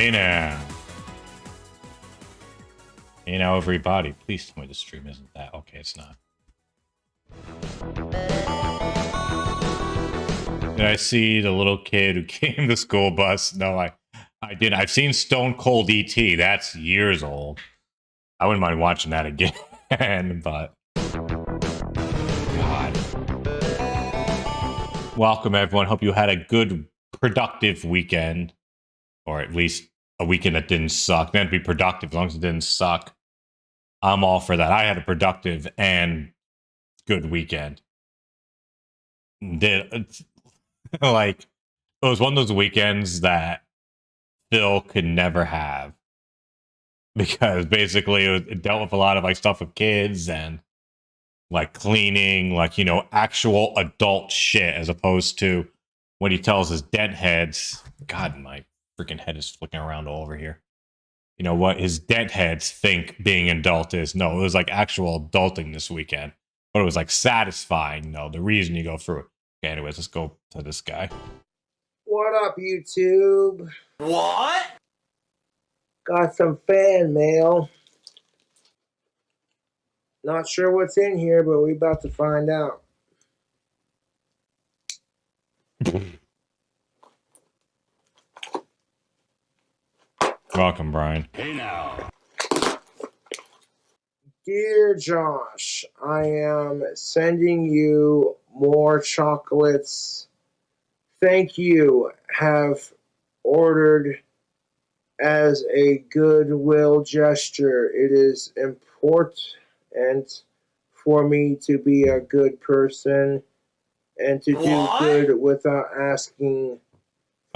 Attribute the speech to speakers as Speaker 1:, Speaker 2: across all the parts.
Speaker 1: Hey now. Hey now, everybody. Please tell me the stream isn't that. Okay, it's not. Did I see the little kid who came the school bus? No, I didn't. I've seen Stone Cold E.T. That's years old. I wouldn't mind watching that again, but... God. Welcome, everyone. Hope you had a good, productive weekend. Or at least a weekend that didn't suck. Then be productive as long as it didn't suck. I'm all for that. I had a productive and good weekend. Like, it was one of those weekends that Phil could never have. Because basically it dealt with a lot of like stuff with kids and like cleaning, like, you know, actual adult shit as opposed to when he tells his dent heads. God, my freaking head is flicking around all over here. You know what his dent heads think being adult is. No, it was like actual adulting this weekend. But it was like satisfying, you know, the reason you go through it. Okay, anyways, let's go to this guy.
Speaker 2: What up, YouTube?
Speaker 3: What?
Speaker 2: Got some fan mail. Not sure what's in here, but we're about to find out.
Speaker 1: Welcome, Brian.
Speaker 3: Hey now.
Speaker 2: Dear Josh, I am sending you more chocolates. Thank you. Have ordered as a goodwill gesture. It is important for me to be a good person and to do good without asking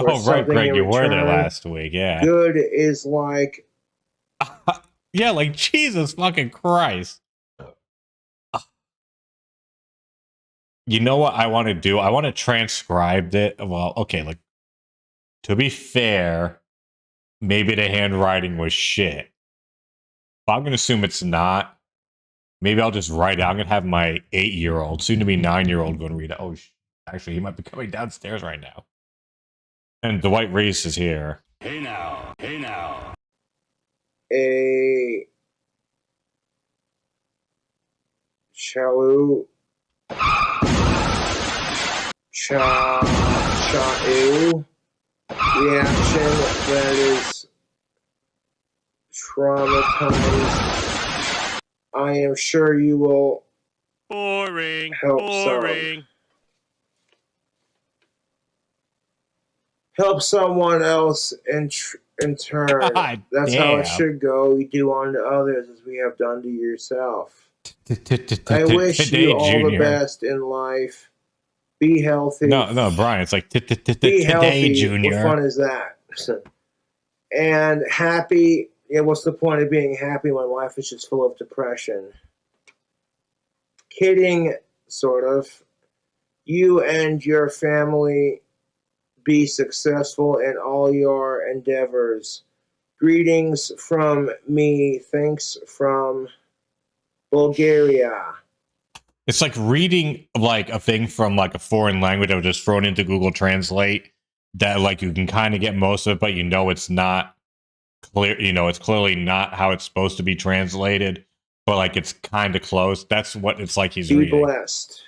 Speaker 2: for
Speaker 1: Oh, right, Greg, you were there last week, yeah.
Speaker 2: Good is like...
Speaker 1: Yeah, like, Jesus fucking Christ. You know what I want to do? I want to transcribe it. Well, okay, like, to be fair, maybe the handwriting was shit. But I'm going to assume it's not. Maybe I'll just write it. I'm going to have my 8-year-old, soon-to-be 9-year-old, go and read it. Oh, actually, he might be coming downstairs right now. And the White Race is here.
Speaker 3: Hey now. Hey now.
Speaker 2: A Chalu Cha-ew reaction that is traumatized. I am sure you will
Speaker 3: Boring.
Speaker 2: help
Speaker 3: Boring.
Speaker 2: help someone else in turn.
Speaker 1: God
Speaker 2: That's
Speaker 1: damn.
Speaker 2: how it should go. You do unto others as we have done to yourself. I wish you all the best in life. Be healthy.
Speaker 1: No, Brian, it's like
Speaker 2: Be
Speaker 1: today,
Speaker 2: healthy.
Speaker 1: Junior.
Speaker 2: What fun is that? And happy. Yeah, what's the point of being happy when life is just full of depression? Kidding, sort of. You and your family be successful in all your endeavors. Greetings from me. Thanks from Bulgaria.
Speaker 1: It's like reading like a thing from like a foreign language that was just thrown into Google Translate that like you can kind of get most of it, but you know it's not clear. You know, it's clearly not how it's supposed to be translated, but like it's kind of close. That's what it's like he's reading.
Speaker 2: Be blessed.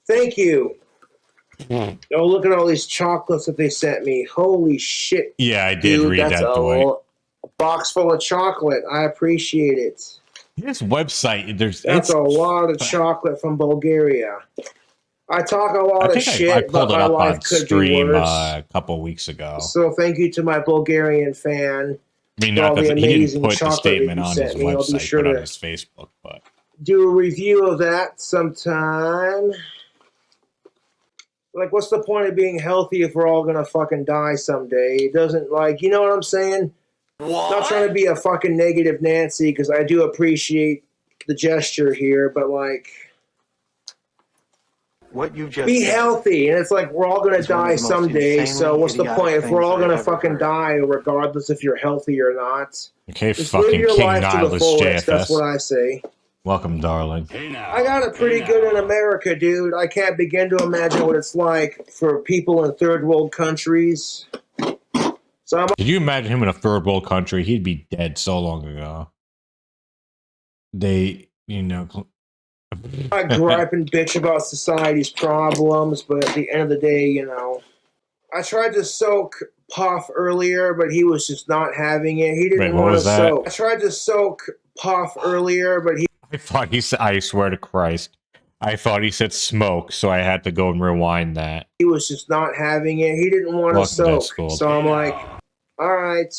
Speaker 2: Thank you. Oh, look at all these chocolates that they sent me. Holy shit.
Speaker 1: Yeah, I did read that, Dwight.
Speaker 2: A box full of chocolate. I appreciate it.
Speaker 1: This website,
Speaker 2: That's a lot of chocolate from Bulgaria. I talk a lot of shit,
Speaker 1: I pulled
Speaker 2: but
Speaker 1: it
Speaker 2: my
Speaker 1: up
Speaker 2: life
Speaker 1: on
Speaker 2: could
Speaker 1: stream
Speaker 2: be worse.
Speaker 1: a couple weeks ago.
Speaker 2: So thank you to my Bulgarian fan.
Speaker 1: I mean,
Speaker 2: for all
Speaker 1: not
Speaker 2: the
Speaker 1: that he didn't
Speaker 2: amazing
Speaker 1: put the
Speaker 2: chocolate
Speaker 1: statement
Speaker 2: that you
Speaker 1: on
Speaker 2: sent
Speaker 1: his
Speaker 2: me. I'll be
Speaker 1: website,
Speaker 2: sure
Speaker 1: but on
Speaker 2: to
Speaker 1: his Facebook. But
Speaker 2: do a review of that sometime. Like, what's the point of being healthy if we're all gonna fucking die someday? It doesn't, like, you know what I'm saying?
Speaker 3: What?
Speaker 2: Not trying to be a fucking negative Nancy, because I do appreciate the gesture here, but like,
Speaker 4: What you just
Speaker 2: be
Speaker 4: said.
Speaker 2: healthy, and it's like we're all gonna die
Speaker 4: the most
Speaker 2: someday. So
Speaker 4: insanely
Speaker 2: what's the
Speaker 4: idiotic
Speaker 2: point if we're all
Speaker 4: things
Speaker 2: gonna
Speaker 4: I've ever
Speaker 2: fucking
Speaker 4: heard.
Speaker 2: die, regardless if you're healthy or not?
Speaker 1: okay,
Speaker 2: Just live
Speaker 1: fucking
Speaker 2: your
Speaker 1: King
Speaker 2: life to the
Speaker 1: Nihilus
Speaker 2: fullest. That's what
Speaker 1: JFS.
Speaker 2: I say.
Speaker 1: Welcome, darling.
Speaker 3: Hey now.
Speaker 2: I got it pretty good in America, dude. I can't begin to imagine what it's like for people in third world countries. So I'm
Speaker 1: Could you imagine him in a third world country? He'd be dead so long ago. They, you know.
Speaker 2: I gripe and bitch about society's problems, but at the end of the day, you know, I tried to soak Puff earlier, but he was just not having it. He didn't want to soak. I tried to soak Puff earlier, but
Speaker 1: I thought he said, I swear to Christ, I thought he said smoke, so I had to go and rewind that.
Speaker 2: He was just not having it. He didn't want to soak. So I'm like, all right.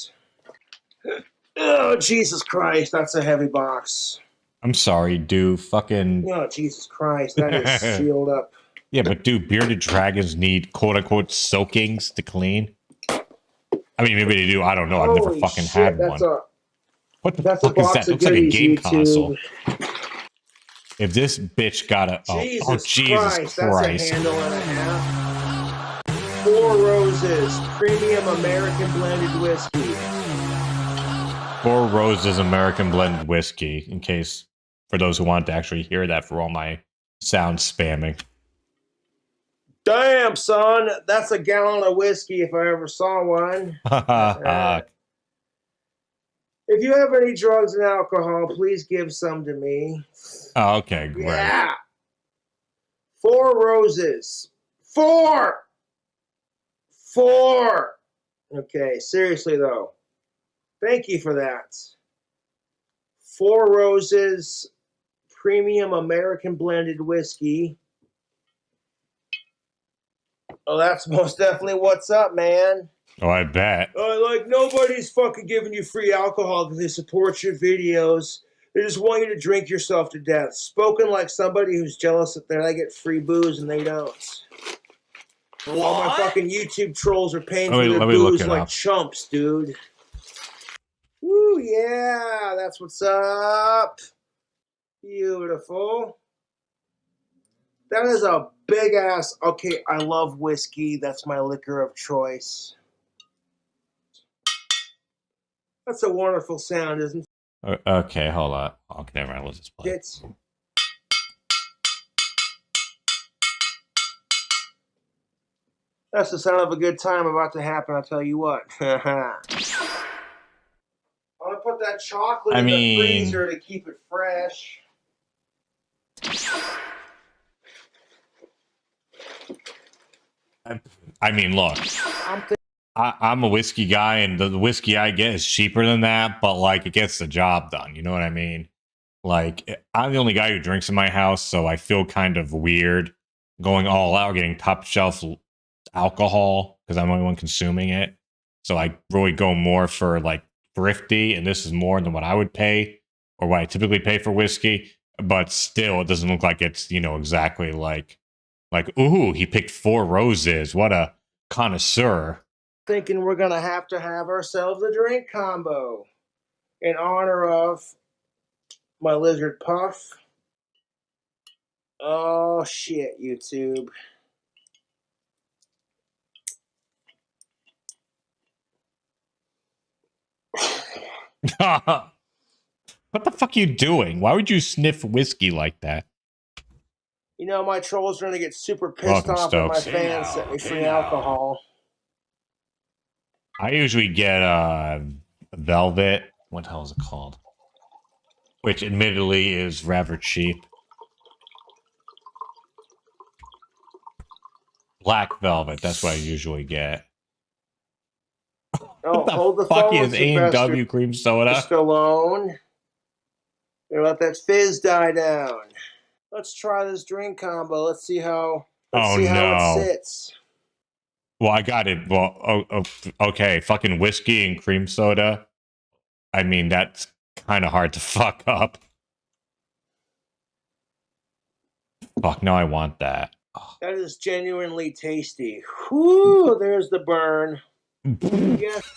Speaker 2: Oh, Jesus Christ, that's a heavy box.
Speaker 1: I'm sorry, dude. Fucking.
Speaker 2: Oh, Jesus Christ, that is sealed up.
Speaker 1: Yeah, but dude, bearded dragons need quote-unquote soakings to clean. I mean, maybe they do. I don't know. I've never fucking had one. What the fuck is that? Looks like a game console. If this bitch got a... Jesus Christ.
Speaker 2: That's a handle and a half. 4 Roses, premium American blended whiskey.
Speaker 1: 4 Roses American blended whiskey, in case, for those who want to actually hear that for all my sound spamming.
Speaker 2: Damn, son, that's a gallon of whiskey if I ever saw one. If you have any drugs and alcohol, please give some to me.
Speaker 1: Oh, okay, great.
Speaker 2: Yeah. 4 Roses. 4! 4! Okay, seriously though. Thank you for that. 4 Roses, premium American blended whiskey. Oh, that's most definitely what's up, man.
Speaker 1: Oh, I bet.
Speaker 2: Like, nobody's fucking giving you free alcohol because they support your videos. They just want you to drink yourself to death. Spoken like somebody who's jealous that they get free booze and they don't. What? All my fucking YouTube trolls are paying for their booze like chumps, dude. Woo, yeah, that's what's up. Beautiful. That is a big ass. Okay, I love whiskey. That's my liquor of choice. That's a wonderful sound, isn't it?
Speaker 1: Okay, hold on. Oh, never mind. Let's just play.
Speaker 2: That's the sound of a good time about to happen, I'll tell you what. I'm going to put that chocolate in the freezer to keep it fresh.
Speaker 1: I mean, look. I'm a whiskey guy, and the whiskey I get is cheaper than that, but, like, it gets the job done. You know what I mean? Like, I'm the only guy who drinks in my house, so I feel kind of weird going all out, getting top shelf alcohol, because I'm the only one consuming it. So I really go more for, like, thrifty, and this is more than what I would pay, or what I typically pay for whiskey, but still, it doesn't look like it's, you know, exactly like, ooh, he picked 4 Roses. What a connoisseur.
Speaker 2: Thinking we're going to have ourselves a drink combo in honor of my lizard Puff. Oh, shit, YouTube.
Speaker 1: What the fuck are you doing? Why would you sniff whiskey like that?
Speaker 2: You know, my trolls are going to get super pissed off when my fans set me free alcohol.
Speaker 1: I usually get Velvet. What the hell is it called? Which admittedly is rather cheap. Black Velvet, that's what I usually get.
Speaker 2: Oh, hold the
Speaker 1: fuck
Speaker 2: phone,
Speaker 1: is A&W cream soda?
Speaker 2: Just alone. Let that fizz die down. Let's try this drink combo. Let's see how it sits.
Speaker 1: Well, I got it. Well, okay. Fucking whiskey and cream soda. I mean, that's kind of hard to fuck up. Fuck, no, I want that.
Speaker 2: That is genuinely tasty. Whew, there's the burn. Yes.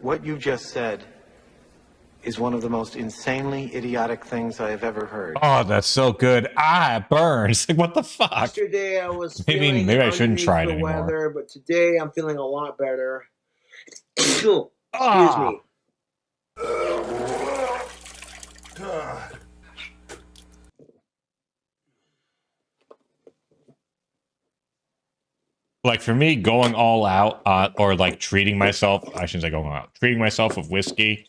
Speaker 4: What you just said is one of the most insanely idiotic things I have ever heard.
Speaker 1: Oh, that's so good. It burns. Like, what the fuck?
Speaker 2: Yesterday I was
Speaker 1: maybe I shouldn't try it anymore.
Speaker 2: Weather, but today I'm feeling a lot better. Excuse me.
Speaker 1: like for me, going all out or like treating myself, I shouldn't say going all out, treating myself with whiskey.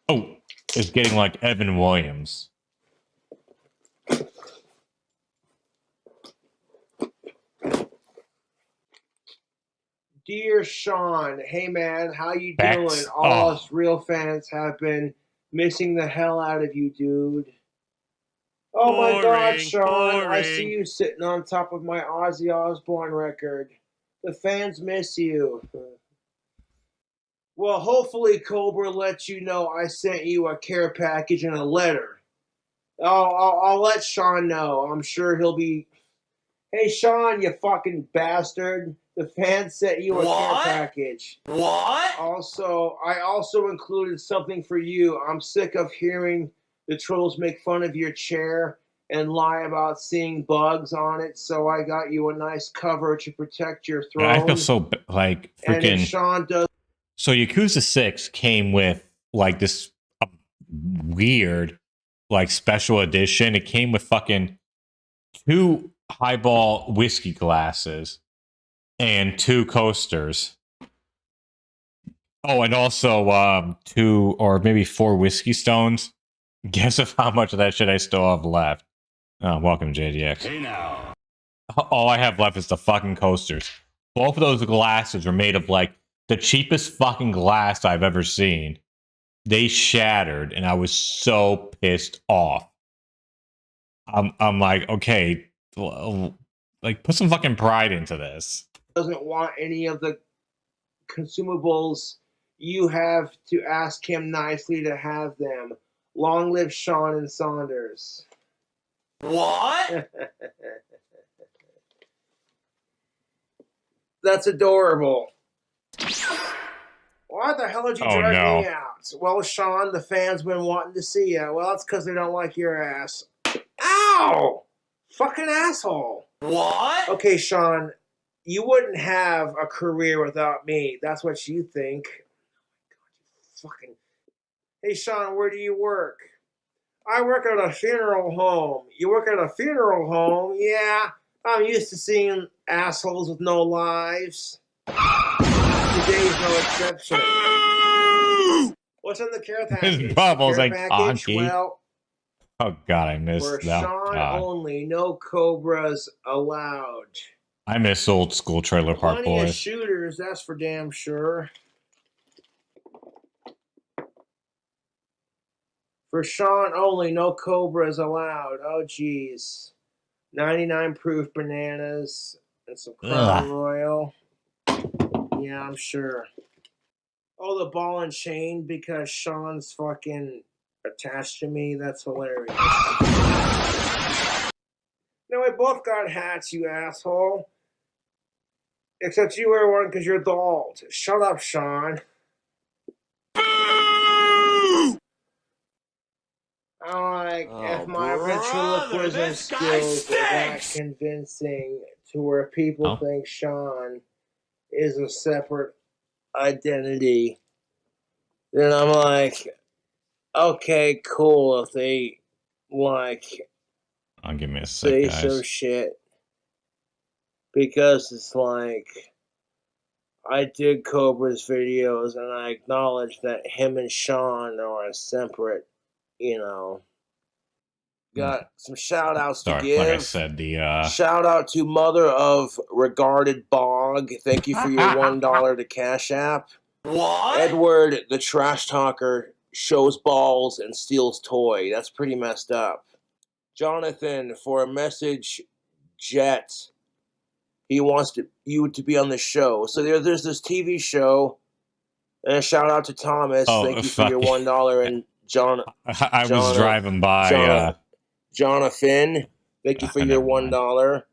Speaker 1: Oh, is getting like Evan Williams.
Speaker 2: Dear Sean, hey man, how you
Speaker 1: Bex.
Speaker 2: doing? All
Speaker 1: Oh.
Speaker 2: us real fans have been missing the hell out of you, dude. Oh my God,
Speaker 3: Boring,
Speaker 2: Sean, I see
Speaker 3: boring.
Speaker 2: you sitting on top of my Ozzy Osbourne record. The fans miss you. Well, hopefully Cobra lets you know I sent you a care package and a letter. I'll let Sean know. I'm sure he'll be. Hey, Sean, you fucking bastard. The fans sent you a care package.
Speaker 3: What?
Speaker 2: Also, I also included something for you. I'm sick of hearing the trolls make fun of your chair and lie about seeing bugs on it, so I got you a nice cover to protect your throne.
Speaker 1: I feel so like
Speaker 2: And if
Speaker 1: freaking.
Speaker 2: Sean does.
Speaker 1: So Yakuza 6 came with like this weird like special edition. It came with fucking 2 highball whiskey glasses and 2 coasters. Oh, and also 2 or maybe 4 whiskey stones. Guess of how much of that shit I still have left. Oh, welcome, JDX.
Speaker 3: Hey now.
Speaker 1: All I have left is the fucking coasters. Both of those glasses are made of like the cheapest fucking glass I've ever seen. They shattered, and I was so pissed off. I'm like, okay, like put some fucking pride into this.
Speaker 2: Doesn't want any of the consumables, you have to ask him nicely to have them. Long live Sean and Saunders.
Speaker 3: What?
Speaker 2: That's adorable. Why the hell did you
Speaker 1: Oh,
Speaker 2: drag
Speaker 1: no.
Speaker 2: me out? Well, Sean, the fans been wanting to see you. Well, that's because they don't like your ass. Ow! Fucking asshole.
Speaker 3: What?
Speaker 2: Okay, Sean, you wouldn't have a career without me. That's what you think. Fucking. Hey, Sean, where do you work? I work at a funeral home. You work at a funeral home? Yeah. I'm used to seeing assholes with no lives. Today's no exception. What's in the care package?
Speaker 1: His bubble's
Speaker 2: Care
Speaker 1: like
Speaker 2: package?
Speaker 1: honky.
Speaker 2: Well,
Speaker 1: Oh god, I miss
Speaker 2: for
Speaker 1: that.
Speaker 2: Sean
Speaker 1: God.
Speaker 2: only, no Cobras allowed.
Speaker 1: I miss old school Trailer Park
Speaker 2: Plenty of
Speaker 1: Boys.
Speaker 2: shooters, that's for damn sure. For Sean only, no Cobras allowed. Oh, geez. 99 proof bananas and some Crown
Speaker 1: Ugh.
Speaker 2: Royal. Yeah, I'm sure. Oh, the ball and chain because Sean's fucking attached to me. That's hilarious. No, we both got hats, you asshole. Except you wear one because you're adult. Shut up, Sean. I'm like, if my ventriloquism skills are that convincing to where people think Sean is a separate identity, then I'm like, okay, cool. If they like
Speaker 1: I'll give me a
Speaker 2: say
Speaker 1: sec,
Speaker 2: some
Speaker 1: guys.
Speaker 2: shit, because it's like I did Cobra's videos and I acknowledge that him and Sean are a separate, you know. Got some shout outs to
Speaker 1: Sorry,
Speaker 2: give.
Speaker 1: like I said, the
Speaker 2: Shout out to mother of regarded Bog. Thank you for your $1 to Cash App.
Speaker 3: What?
Speaker 2: Edward, the trash talker, shows balls and steals toy. That's pretty messed up. Jonathan, for a message, Jet. He wants you to be on the show. So there's this TV show. And a shout out to Thomas.
Speaker 1: Oh,
Speaker 2: Thank you for your
Speaker 1: fuck.
Speaker 2: $1. And
Speaker 1: I was driving by.
Speaker 2: Jonathan, thank you for your
Speaker 1: never mind.
Speaker 2: $1.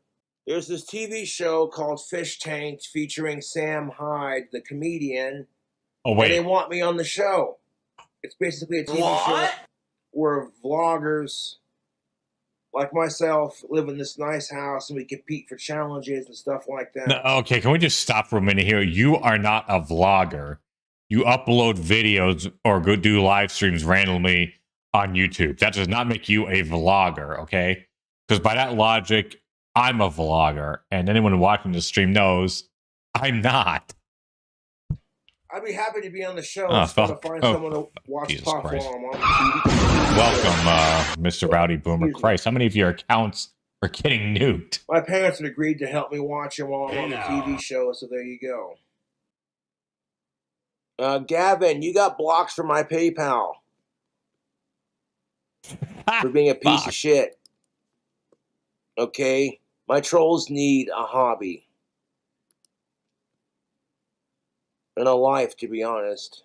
Speaker 2: There's this TV show called Fish Tank featuring Sam Hyde, the comedian.
Speaker 1: Oh
Speaker 2: And they
Speaker 1: wait,
Speaker 2: want me on the show. It's basically a TV show where vloggers like myself live in this nice house and we compete for challenges and stuff like that.
Speaker 1: no, okay. Can we just stop for a minute here? You are not a vlogger. You upload videos or go do live streams randomly on YouTube. That does not make you a vlogger, okay? Because by that logic, I'm a vlogger, and anyone watching the stream knows I'm not.
Speaker 2: I'd be happy to be on the show.
Speaker 1: Oh,
Speaker 2: It's fun to find someone to watch
Speaker 1: Jesus
Speaker 2: talk
Speaker 1: Christ.
Speaker 2: while I'm on TV.
Speaker 1: Welcome, Mr. Rowdy Boomer.
Speaker 2: Excuse me.
Speaker 1: Christ, how many of your accounts are getting nuked?
Speaker 2: My parents had agreed to help me watch him while I'm on the TV show, so there you go. Gavin, you got blocks from my PayPal for being a piece of shit. Okay? My trolls need a hobby. And a life, to be honest.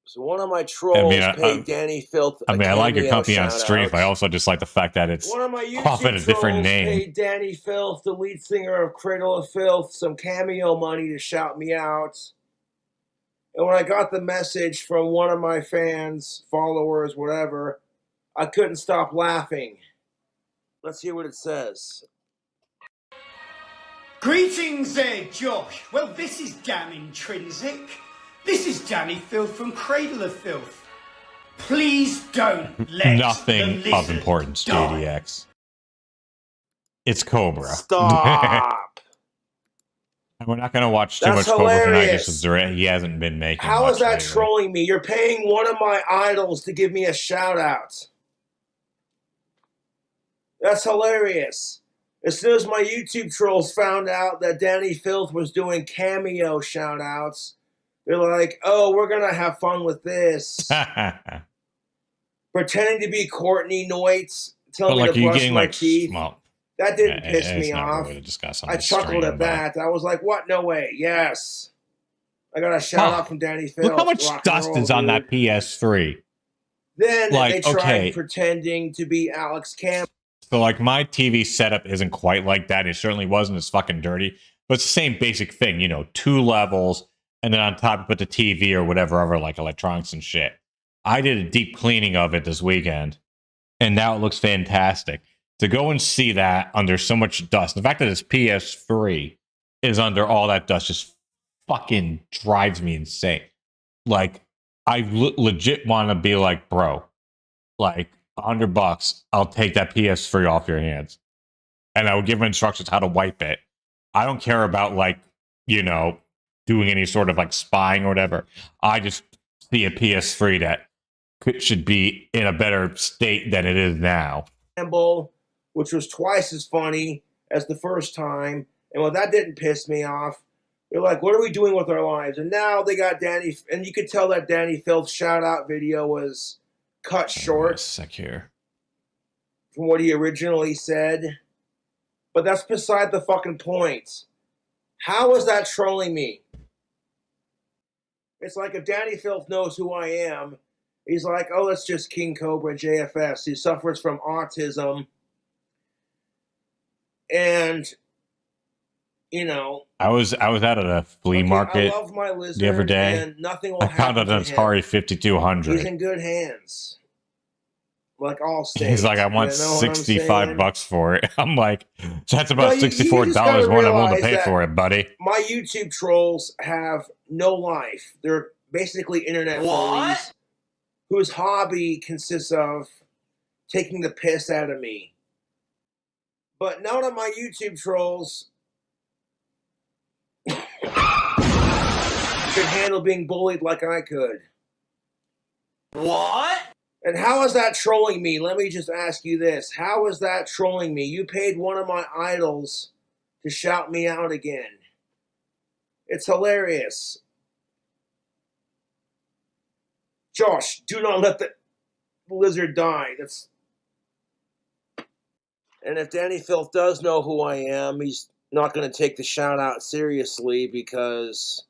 Speaker 2: So one of my trolls paid Danny Filth.
Speaker 1: I like your company on stream, but I also just like the fact that it's
Speaker 2: one of my
Speaker 1: often a different name.
Speaker 2: Paid Danny Filth, the lead singer of Cradle of Filth, some cameo money to shout me out. And when I got the message from one of my fans, followers, whatever, I couldn't stop laughing. Let's hear what it says.
Speaker 5: Greetings there, Josh. Well, this is damn intrinsic. This is Danny Filth from Cradle of Filth. Please don't let
Speaker 1: nothing
Speaker 5: the
Speaker 1: of importance,
Speaker 5: die.
Speaker 1: JDX. It's Cobra.
Speaker 2: Stop.
Speaker 1: And we're not going to watch too much Cobra tonight just because he hasn't been making
Speaker 2: How
Speaker 1: much
Speaker 2: is that
Speaker 1: lately.
Speaker 2: trolling me? You're paying one of my idols to give me a shout-out. That's hilarious. As soon as my YouTube trolls found out that Danny Filth was doing cameo shout-outs, they're like, oh, we're going to have fun with this. Pretending to be Courtney Noitz, telling me to brush my teeth. That didn't piss me off.
Speaker 1: Really
Speaker 2: I chuckled at that. I was like, what? No way. Yes. I got a shout-out from Danny Filth.
Speaker 1: Look how much dust is on that PS3.
Speaker 2: Then they tried pretending to be Alex Campbell.
Speaker 1: So, my TV setup isn't quite like that. It certainly wasn't as fucking dirty. But it's the same basic thing, 2 levels, and then on top you put the TV or whatever other, electronics and shit. I did a deep cleaning of it this weekend, and now it looks fantastic. To go and see that under so much dust, the fact that this PS3 is under all that dust just fucking drives me insane. I legit want to be like, bro, $100, I'll take that PS3 off your hands. And I would give him instructions how to wipe it. I don't care about, doing any sort of, spying or whatever. I just see a PS3 that should be in a better state than it is now.
Speaker 2: Which was twice as funny as the first time. And when that didn't piss me off, they're like, what are we doing with our lives? And now they got Danny, and you could tell that Danny Filth shout-out video was cut short.
Speaker 1: Sick here.
Speaker 2: From what he originally said. But that's beside the fucking point. How is that trolling me? It's like if Danny Filth knows who I am, he's like, oh, that's just Kingcobrajfs. He suffers from autism. And, I
Speaker 1: was out at a flea market
Speaker 2: I love my lizard,
Speaker 1: the other day.
Speaker 2: And nothing will
Speaker 1: I found out an Atari 5200.
Speaker 2: He's in good hands. Like all states.
Speaker 1: He's like, I want $65 for it. I'm like, that's about $64 more than I'm willing to pay for it, buddy.
Speaker 2: My YouTube trolls have no life. They're basically internet bullies whose hobby consists of taking the piss out of me. But none of my YouTube trolls could handle being bullied like I could.
Speaker 3: What?
Speaker 2: And how is that trolling me? Let me just ask you this. How is that trolling me? You paid one of my idols to shout me out again. It's hilarious. Josh, do not let the lizard die. And if Danny Filth does know who I am, he's not going to take the shout-out seriously because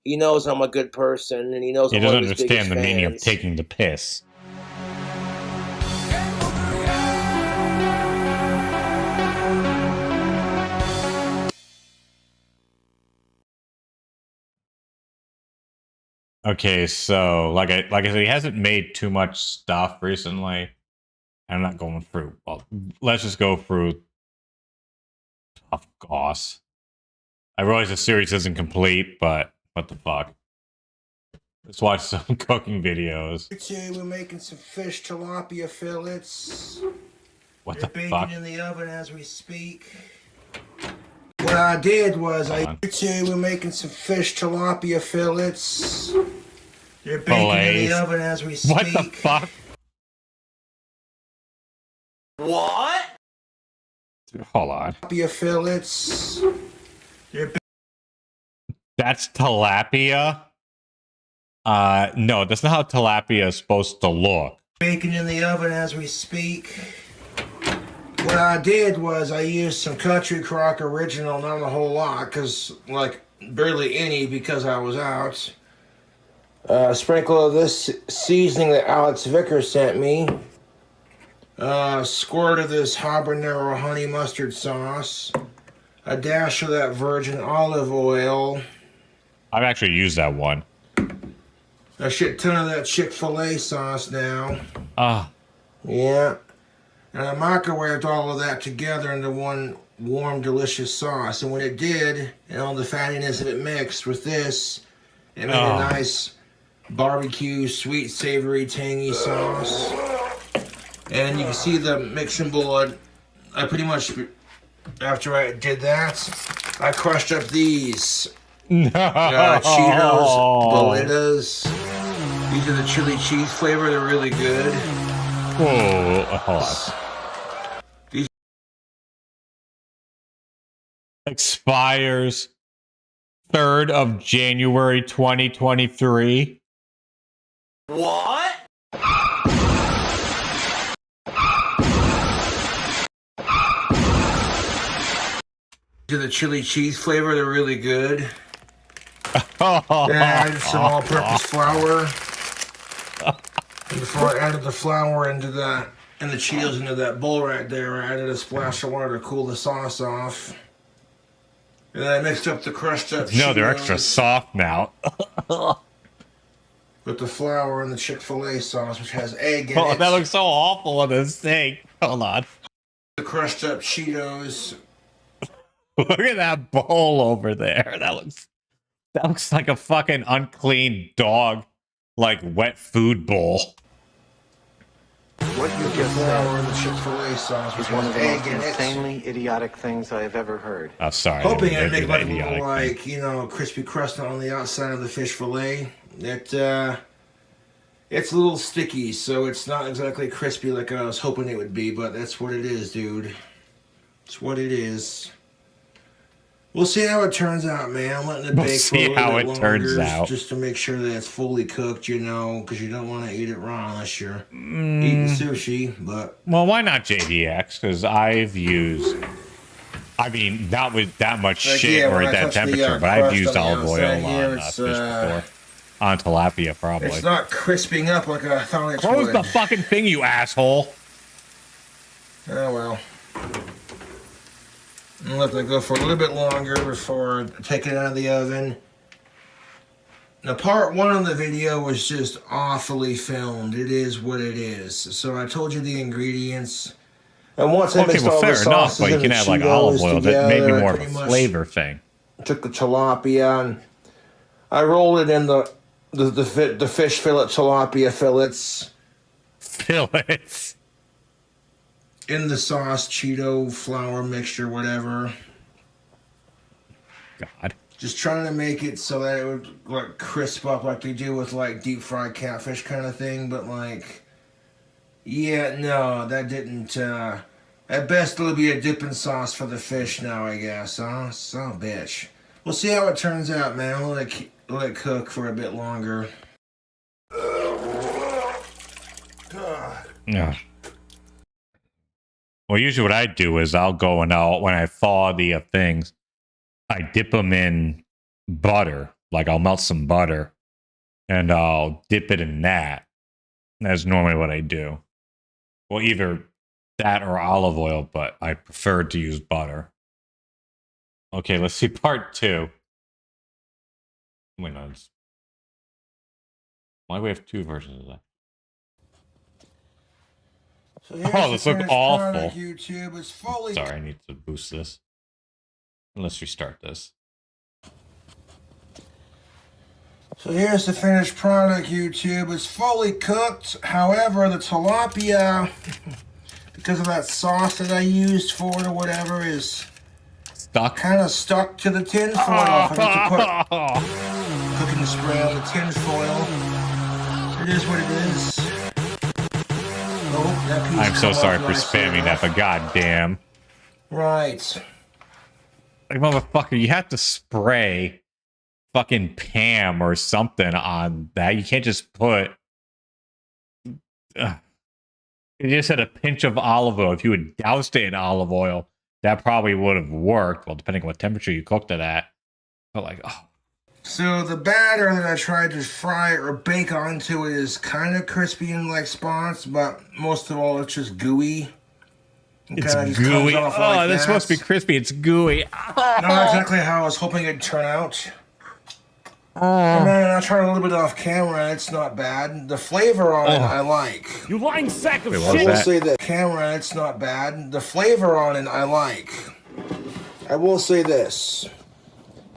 Speaker 2: he knows I'm a good person and he knows
Speaker 1: he doesn't understand the meaning of taking the piss. Okay, so like I said, he hasn't made too much stuff recently. I'm not going through. Well, let's just go through Tough Goss. I realize the series isn't complete, but what the fuck? Let's watch some cooking videos.
Speaker 2: Today we're making some fish tilapia fillets.
Speaker 1: What
Speaker 2: They're
Speaker 1: the
Speaker 2: baking
Speaker 1: fuck?
Speaker 2: in the oven as we speak. What I did was
Speaker 1: Hold on.
Speaker 2: we're making some fish tilapia fillets. They're baking in
Speaker 1: Fillets.
Speaker 2: the oven as we speak.
Speaker 1: What the fuck?
Speaker 3: What?
Speaker 1: Hold on.
Speaker 2: Tilapia fillets. They're
Speaker 1: That's tilapia? No, that's not how tilapia is supposed to look.
Speaker 2: baking in the oven as we speak. What I did was I used some Country Crock Original, not a whole lot, because, like, barely any because I was out. A sprinkle of this seasoning that Alex Vickers sent me. A squirt of this habanero honey mustard sauce. A dash of that virgin olive oil.
Speaker 1: I've actually used that one.
Speaker 2: A shit ton of that Chick-fil-A sauce now.
Speaker 1: Ah.
Speaker 2: Yeah. And I microwaved all of that together into one warm, delicious sauce. And when it did, and all the fattiness of it mixed with this, it made a nice barbecue, sweet, savory, tangy sauce. And you can see the mixing bowl. I pretty much, after I did that, I crushed up these Cheetos, Bolitas. These are the chili cheese flavor. They're really good.
Speaker 1: Whoa, hold on. Expires 3rd of January 2023.
Speaker 3: What?
Speaker 2: These are the chili cheese flavor. They're really good.
Speaker 1: Oh,
Speaker 2: Then I added some all-purpose flour. And before I added the flour into that, and the Cheetos into that bowl right there, I added a splash of water to cool the sauce off. And then I mixed up the crushed up
Speaker 1: no, they're
Speaker 2: Cheetos
Speaker 1: extra soft now.
Speaker 2: with the flour and the Chick-fil-A sauce, which has egg in
Speaker 1: Oh,
Speaker 2: it.
Speaker 1: that looks so awful on this thing. Hold on.
Speaker 2: The crushed up Cheetos.
Speaker 1: Look at that bowl over there. That looks like a fucking unclean dog, like wet food bowl.
Speaker 4: What you
Speaker 2: The
Speaker 4: just
Speaker 2: flour and
Speaker 4: said
Speaker 2: the Chick-fil-A sauce, which
Speaker 4: is one
Speaker 2: has
Speaker 4: of the most
Speaker 2: egg in it.
Speaker 4: insanely idiotic things I have ever heard.
Speaker 1: Oh, sorry.
Speaker 2: Hoping
Speaker 1: I
Speaker 2: I'd make like a
Speaker 1: idiotic
Speaker 2: little,
Speaker 1: thing.
Speaker 2: like, you know, crispy crust on the outside of the fish fillet. It's a little sticky, so it's not exactly crispy like I was hoping it would be, but that's what it is, dude. It's what it is. We'll see how it turns out, man. I'm letting it
Speaker 1: We'll
Speaker 2: bake for a
Speaker 1: see
Speaker 2: little
Speaker 1: how
Speaker 2: bit
Speaker 1: it
Speaker 2: longer,
Speaker 1: turns out.
Speaker 2: just to make sure that it's fully cooked, you know, because you don't want to eat it raw unless you're eating sushi, but...
Speaker 1: Well, why not JDX? Because I've used, I mean, not with that much
Speaker 2: Like,
Speaker 1: shit
Speaker 2: yeah,
Speaker 1: or
Speaker 2: when
Speaker 1: at
Speaker 2: I
Speaker 1: that
Speaker 2: touch the,
Speaker 1: temperature, but I've
Speaker 2: crust
Speaker 1: used
Speaker 2: on the
Speaker 1: olive oil
Speaker 2: outside here,
Speaker 1: on
Speaker 2: it's,
Speaker 1: fish before. On tilapia, probably.
Speaker 2: It's not crisping up like I thought it
Speaker 1: Close
Speaker 2: would.
Speaker 1: the fucking thing, you asshole.
Speaker 2: Oh, well. I'll let that go for a little bit longer before taking it out of the oven. Now, part one of the video was just awfully filmed. It is what it is. So I told you the ingredients. And once I
Speaker 1: Okay,
Speaker 2: mixed
Speaker 1: well,
Speaker 2: all the
Speaker 1: fair enough,
Speaker 2: sauces
Speaker 1: but you
Speaker 2: and
Speaker 1: can
Speaker 2: the
Speaker 1: add like olive
Speaker 2: Cheetos
Speaker 1: oil. That may be
Speaker 2: together,
Speaker 1: more
Speaker 2: I
Speaker 1: of a
Speaker 2: pretty much
Speaker 1: flavor thing.
Speaker 2: took the tilapia and I rolled it in the fish fillet tilapia fillets
Speaker 1: Fillets.
Speaker 2: in the sauce, Cheeto, flour mixture, whatever.
Speaker 1: God.
Speaker 2: Just trying to make it so that it would like crisp up like they do with like deep fried catfish kind of thing, but like, yeah, no, that didn't. At best, it'll be a dipping sauce for the fish now, I guess, huh? Son of a bitch. We'll see how it turns out, man. We'll let it cook for a bit longer.
Speaker 1: Yeah. Well, usually what I do is I'll go and when I thaw the things, I dip them in butter. Like I'll melt some butter and I'll dip it in that. That's normally what I do. Well, either that or olive oil, but I prefer to use butter. Okay, let's see part 2. Wait, no. Why do we have 2 versions of that?
Speaker 2: So here's
Speaker 1: Oh,
Speaker 2: the
Speaker 1: this look
Speaker 2: finished
Speaker 1: awful.
Speaker 2: product, YouTube. It's fully
Speaker 1: Sorry, I need to boost this. Let's restart this.
Speaker 2: So here's the finished product, YouTube. It's fully cooked. However, the tilapia, because of that sauce that I used for it or whatever, is
Speaker 1: stuck.
Speaker 2: Kind of stuck to the tin foil. I forgot to put cooking spray on the tin foil. It is what it is. Oh, that piece
Speaker 1: I'm so
Speaker 2: come
Speaker 1: sorry
Speaker 2: off
Speaker 1: for
Speaker 2: nicely
Speaker 1: spamming that,
Speaker 2: enough.
Speaker 1: but goddamn.
Speaker 2: Right.
Speaker 1: Like, motherfucker, you have to spray fucking Pam or something on that. You can't just put... You just had a pinch of olive oil. If you had doused it in olive oil, that probably would have worked. Well, depending on what temperature you cooked it at. But like, oh.
Speaker 2: So the batter that I tried to fry or bake onto it is kind of crispy in like spots, but most of all it's just gooey.
Speaker 1: It's gooey. Oh,
Speaker 2: like
Speaker 1: that's supposed to be crispy. It's gooey.
Speaker 2: Not exactly how I was hoping it'd turn out. Oh man, I tried a little bit off camera and it's not bad. The flavor on it I like.
Speaker 6: You lying sack of
Speaker 1: Wait,
Speaker 6: shit!
Speaker 1: what
Speaker 2: I
Speaker 1: was
Speaker 2: will
Speaker 1: that?
Speaker 2: say that camera, it's not bad. The flavor on it I like. I will say this.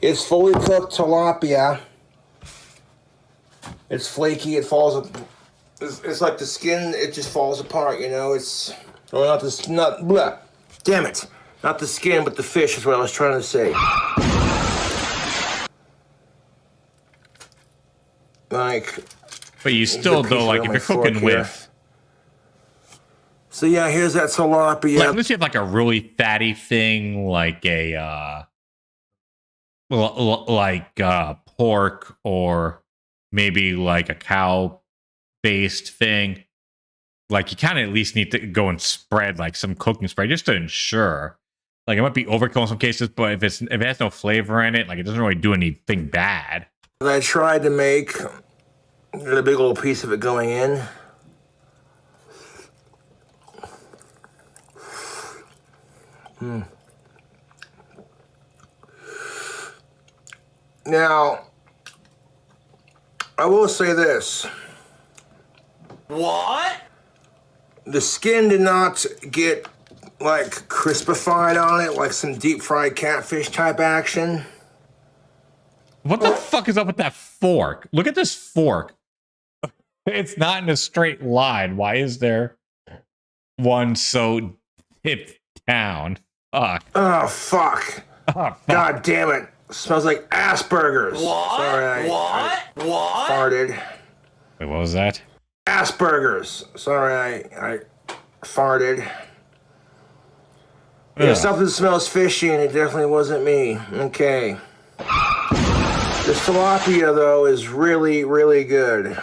Speaker 2: It's fully cooked tilapia. It's flaky, it falls it's like the skin, it just falls apart, you know, it's not blah. Damn it. Not the skin, but the fish is what I was trying to say. Like,
Speaker 1: But you still, though, like, if you're cooking with...
Speaker 2: So yeah, here's that tilapia.
Speaker 1: Like, unless you have, like, a really fatty thing, like a, pork or maybe, like, a cow-based thing. Like, you kind of at least need to go and spread, like, some cooking spray just to ensure. Like, it might be overkill in some cases, but if it has no flavor in it, like, it doesn't really do anything bad.
Speaker 2: I tried to make a big old piece of it going in. Now, I will say this.
Speaker 3: What?
Speaker 2: The skin did not get, like, crispified on it, like some deep-fried catfish type action.
Speaker 1: What the fuck is up with that fork? Look at this fork. It's not in a straight line. Why is there one so tipped down? Fuck.
Speaker 2: Oh, fuck.
Speaker 1: Oh, fuck.
Speaker 2: God damn it. Smells like Asperger's.
Speaker 3: What?
Speaker 2: Sorry, I farted.
Speaker 1: Wait, what was that?
Speaker 2: Asperger's. Sorry, I farted. Yeah,
Speaker 1: Ugh.
Speaker 2: something smells fishy and it definitely wasn't me. Okay. This tilapia, though, is really, really good.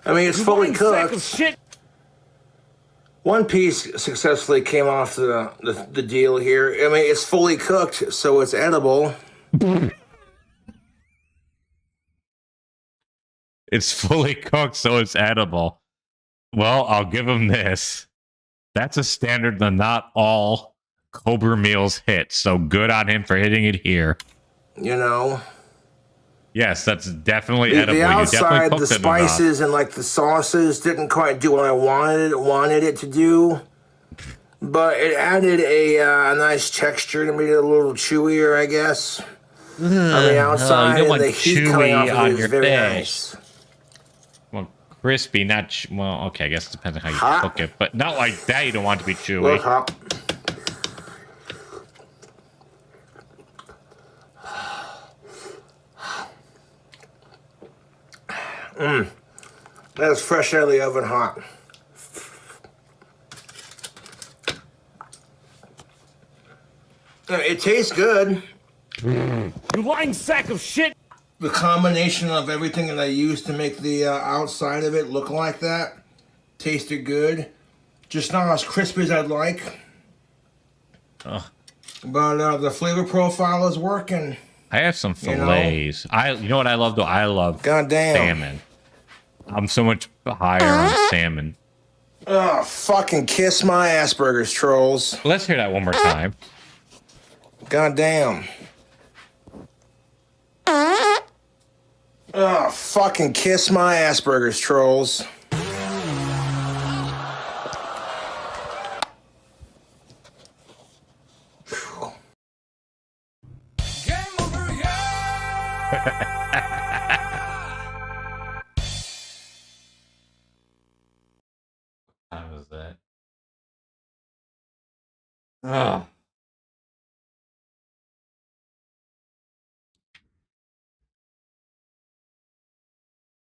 Speaker 2: I mean, it's fully
Speaker 6: Sack of
Speaker 2: cooked.
Speaker 6: shit!
Speaker 2: One piece successfully came off the deal here. I mean, it's fully cooked, so it's edible.
Speaker 1: It's fully cooked, so it's edible. Well, I'll give him this. That's a standard that not all Cobra meals hit, so good on him for hitting it here.
Speaker 2: You know?
Speaker 1: Yes, that's definitely
Speaker 2: The
Speaker 1: edible.
Speaker 2: outside,
Speaker 1: you definitely
Speaker 2: the
Speaker 1: cooked it enough.
Speaker 2: spices and like the sauces didn't quite do what I wanted it to do, but it added a nice texture to make it a little chewier, I guess, on the outside,
Speaker 1: you don't
Speaker 2: and the
Speaker 1: want
Speaker 2: heat coming off
Speaker 1: chewy
Speaker 2: of
Speaker 1: on
Speaker 2: it is
Speaker 1: your
Speaker 2: very
Speaker 1: fish.
Speaker 2: nice.
Speaker 1: Well, crispy, not well. Okay, I guess it depends on how you
Speaker 2: Hot.
Speaker 1: cook it, but not like that. You don't want it to be chewy.
Speaker 2: Look up. That's fresh out of the oven, hot. It tastes good.
Speaker 6: You lying sack of shit!
Speaker 2: The combination of everything that I used to make the outside of it look like that tasted good. Just not as crispy as I'd like.
Speaker 1: Ugh.
Speaker 2: But the flavor profile is working.
Speaker 1: I have some
Speaker 2: You know?
Speaker 1: fillets. You know what I love though? I love
Speaker 2: Goddamn.
Speaker 1: salmon. I'm so much higher on salmon.
Speaker 2: Oh, fucking kiss my Asperger's, trolls.
Speaker 1: Let's hear that one more time.
Speaker 2: Goddamn. Oh, fucking kiss my Asperger's, trolls.
Speaker 1: How was that? Oh.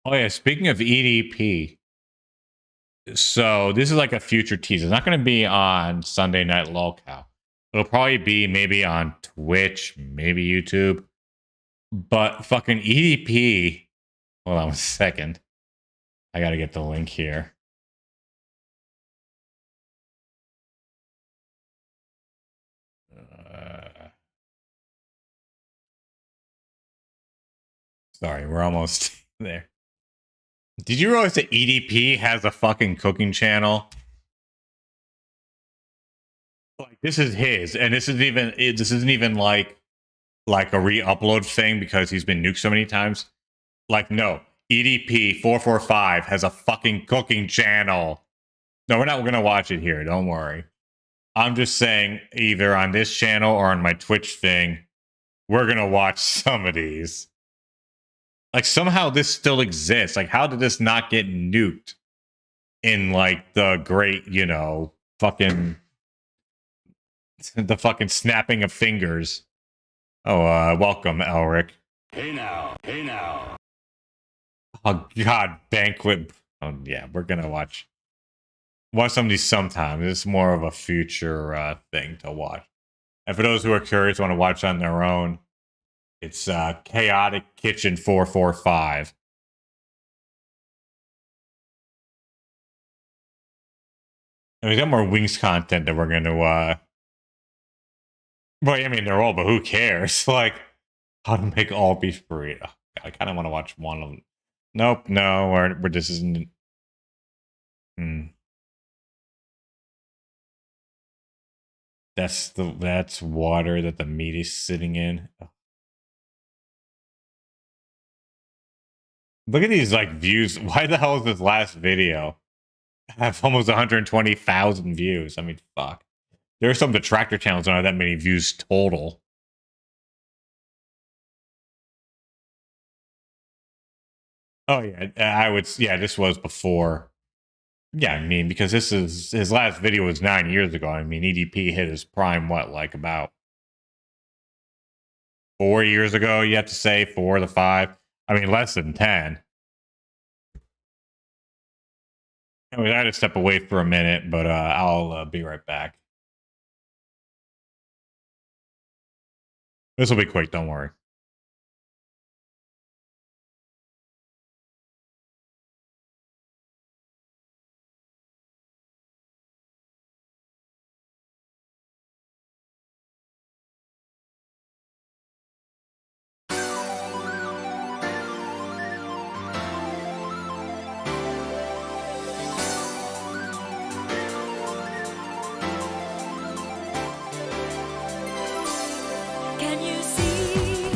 Speaker 1: Oh yeah, speaking of EDP, so this is like a future teaser. It's not going to be on Sunday Night Lolcow. It'll probably be maybe on Twitch, maybe YouTube. But fucking EDP. Hold on a second. I got to get the link here. Sorry, we're almost there. Did you realize that EDP has a fucking cooking channel? Like this is his, and this isn't even like a re-upload thing because he's been nuked so many times. Like no, EDP 445 has a fucking cooking channel. No, we're not gonna watch it here. Don't worry. I'm just saying either on this channel or on my Twitch thing, we're gonna watch some of these. Like somehow this still exists. Like how did this not get nuked in like the great, you know, fucking the fucking snapping of fingers? Oh, welcome, Elric.
Speaker 6: Hey now. Hey now.
Speaker 1: Oh God, Banquet. Oh yeah, we're gonna watch some of these sometime. This is more of a future thing to watch. And for those who are curious, want to watch on their own, it's Chaotic Kitchen 445. And we got more Wings content that we're going to. Well, I mean, they're all, but who cares? Like, how to make all beef burrito. I kind of want to watch one of them. Nope, no, we're this isn't. That's water that the meat is sitting in. Oh. Look at these like views. Why the hell is this last video have almost 120,000 views? I mean, fuck. There are some detractor channels that don't have that many views total. Oh yeah, I would. Yeah, this was before. Yeah, I mean, because this is his last video was 9 years ago. I mean, EDP hit his prime what, like about 4 years ago? You have to say 4 to 5. I mean, less than 10. Anyway, I had to step away for a minute, but I'll be right back. This will be quick. Don't worry.
Speaker 7: Can you see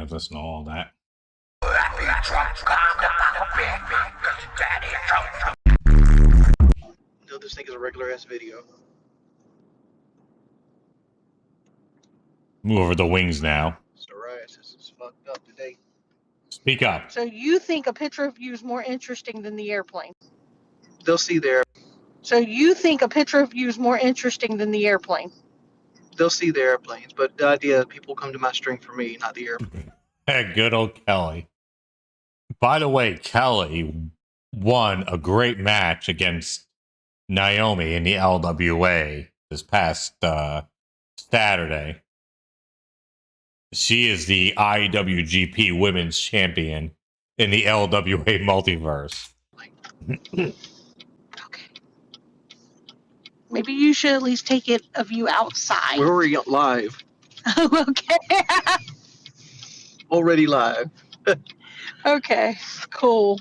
Speaker 1: gonna listen to all that.
Speaker 7: No, this thing is a regular ass video.
Speaker 1: Move over the wings now.
Speaker 7: Psoriasis is fucked up today.
Speaker 1: Speak up.
Speaker 8: So you think a picture of you is more interesting than the airplane?
Speaker 7: They'll see their
Speaker 8: So you think a picture of you is more interesting than the airplane?
Speaker 7: they'll see the airplanes, but the idea that people come to my stream for me, not the airplane.
Speaker 1: Good old Kelly. By the way, Kelly won a great match against Naomi in the LWA this past Saturday. She is the IWGP Women's Champion in the LWA multiverse.
Speaker 8: Okay. Maybe you should at least take it of you outside.
Speaker 7: We're already live.
Speaker 8: Oh, okay.
Speaker 7: Already live.
Speaker 8: Okay, cool.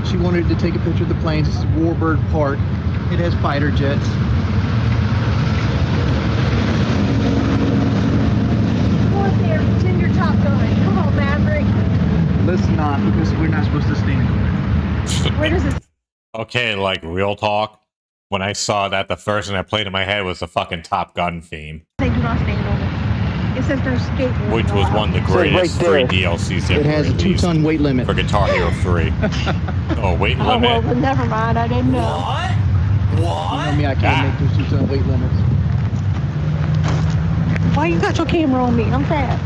Speaker 7: She wanted to take a picture of the planes. This is Warbird Park. It has fighter jets.
Speaker 8: Go up there, pretend you're Top Gun. Come on, Maverick.
Speaker 7: Let's not, because we're not supposed to stand.
Speaker 8: Where does it?
Speaker 1: Okay, like real talk. When I saw that, the first thing that played in my head was the fucking Top Gun theme,
Speaker 8: They do not stand on it. It says there's skateboarding.
Speaker 1: which was one of the greatest free DLCs ever
Speaker 7: It has a
Speaker 1: released
Speaker 7: 2-ton weight limit.
Speaker 1: for Guitar Hero 3. Oh, weight
Speaker 8: Oh, well,
Speaker 1: limit.
Speaker 8: then never mind. I didn't know.
Speaker 3: What?
Speaker 7: You
Speaker 3: What?
Speaker 7: know me, I can't make those 2-ton weight limits.
Speaker 8: Why you got your camera on me? I'm fat.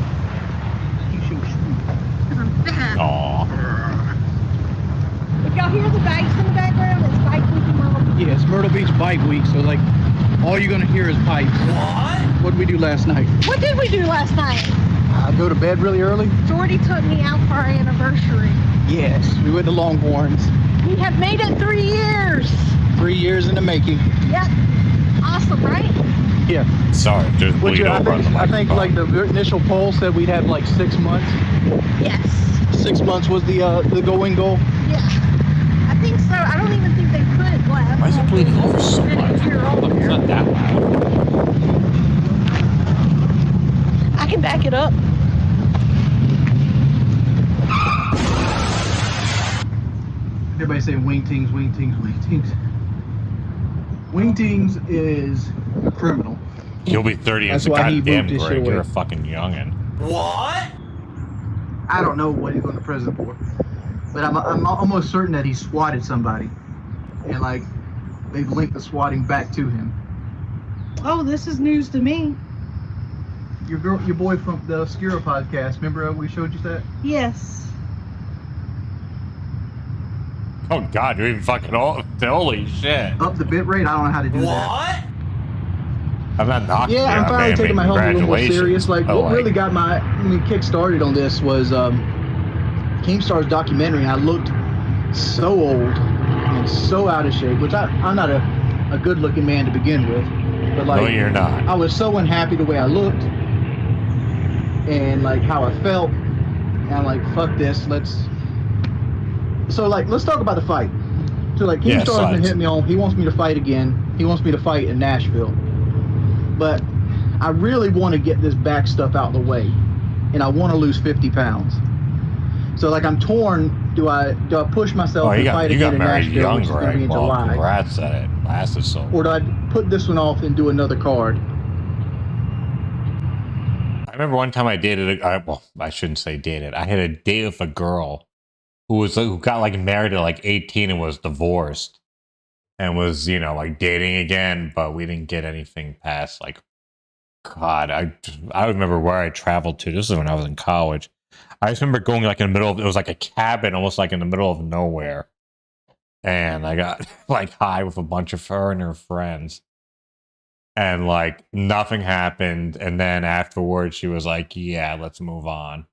Speaker 8: I'm fat.
Speaker 1: Aw.
Speaker 8: If y'all hear the bikes in the background, it's Bike Week in Myrtle.
Speaker 7: Yeah, it's Myrtle Beach Bike Week, so like, all you're gonna hear is pipes.
Speaker 3: What?
Speaker 7: What did we do last night?
Speaker 8: What did we do last night?
Speaker 7: Go to bed really early?
Speaker 8: Jordy took me out for our anniversary.
Speaker 7: Yes, we went to Longhorns.
Speaker 8: We have made it 3 years.
Speaker 7: 3 years in the making.
Speaker 8: Yep. Awesome, right?
Speaker 7: Yeah.
Speaker 1: Sorry, just
Speaker 7: Which
Speaker 1: bleed over on the
Speaker 7: I think like
Speaker 1: microphone.
Speaker 7: the initial poll said we'd have like 6 months.
Speaker 8: Yes.
Speaker 7: 6 months was the going goal.
Speaker 8: Yeah. I think so. I don't even think they put it last.
Speaker 1: Why is it bleeding over so much? It's not that loud.
Speaker 8: I can back it up.
Speaker 7: Everybody say wingtings, wingtings, wingtings. Wingtings is a criminal.
Speaker 1: You'll be 30
Speaker 7: That's
Speaker 1: as a
Speaker 7: why he
Speaker 1: goddamn
Speaker 7: moved his shit
Speaker 1: Greg. You're
Speaker 7: away.
Speaker 1: a fucking youngin'.
Speaker 3: What?
Speaker 7: I don't know what he's going to prison for, but I'm almost certain that he swatted somebody, and like they've linked the swatting back to him.
Speaker 8: Oh, this is news to me.
Speaker 7: Your boy from the Skiro podcast. Remember we showed you that?
Speaker 8: Yes.
Speaker 1: Oh god, you're even fucking old. Holy shit.
Speaker 7: Up the bit rate. I don't know how to do that.
Speaker 3: What?
Speaker 1: I'm not knocking you.
Speaker 7: Yeah, I'm finally taking my health a little more
Speaker 1: Congratulations.
Speaker 7: serious. Like,
Speaker 1: But,
Speaker 7: what really got me kick started on this was Keemstar's documentary. I looked so old and so out of shape, which I'm not a good-looking man to begin with. But like,
Speaker 1: no, you're not.
Speaker 7: I was so unhappy the way I looked and like how I felt. And I'm like, fuck this. Let's talk about the fight. So like,
Speaker 1: Yeah,
Speaker 7: Keemstar's been
Speaker 1: fight.
Speaker 7: hitting me on. He wants me to fight again. He wants me to fight in Nashville. But I really want to get this back stuff out of the way, and I want to lose 50 pounds. So like, I'm torn. Do I push myself
Speaker 1: Oh,
Speaker 7: and
Speaker 1: you
Speaker 7: fight
Speaker 1: got
Speaker 7: again in
Speaker 1: married
Speaker 7: Nashville,
Speaker 1: young,
Speaker 7: which is going to be
Speaker 1: Greg.
Speaker 7: in
Speaker 1: Well,
Speaker 7: July,
Speaker 1: congrats that it lasted so long.
Speaker 7: or do I put this one off and do another card?
Speaker 1: I remember one time I dated well, I shouldn't say dated. I had a date with a girl who got like married at like 18 and was divorced and was, like dating again, but we didn't get anything past like, God, I remember where I traveled to. This is when I was in college. I just remember going like in the middle of, it was like a cabin almost like in the middle of nowhere. And I got like high with a bunch of her and her friends. And like nothing happened. And then afterwards she was like, yeah, let's move on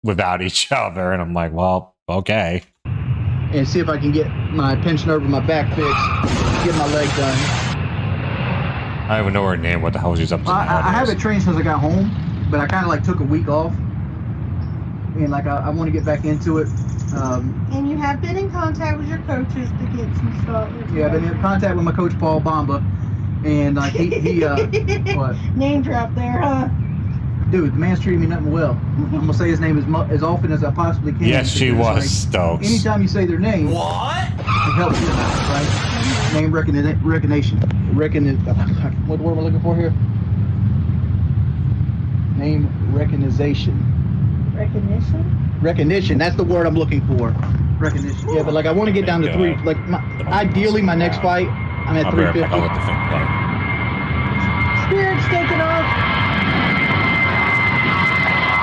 Speaker 1: without each other. And I'm like, well, okay.
Speaker 7: And see if I can get my pension over my back fixed, get my leg done.
Speaker 1: I don't even know her name. What the hell she's up to
Speaker 7: I
Speaker 1: nowadays.
Speaker 7: haven't trained since I got home, but I kind of like took a week off, and like I want to get back into it.
Speaker 8: And you have been in contact with your coaches to get some stuff.
Speaker 7: Yeah, I've been in contact with my coach Paul Bamba, and like he what?
Speaker 8: Name drop there, huh?
Speaker 7: dude, the man's treating me nothing well. I'm gonna say his name as often as I possibly can.
Speaker 1: Yes, she
Speaker 7: because,
Speaker 1: was,
Speaker 7: like,
Speaker 1: Stokes.
Speaker 7: anytime you say their name,
Speaker 3: What?
Speaker 7: it helps you out, right? Name recognition. What word am I looking for here? Name recognition.
Speaker 8: Recognition?
Speaker 7: Recognition. That's the word I'm looking for. Recognition. Yeah, but like I want to get down to three. Like ideally, my next fight, I'm at
Speaker 1: I'll be right back.
Speaker 7: 350.
Speaker 1: I'll let the thing play.
Speaker 8: Spirit's taking off.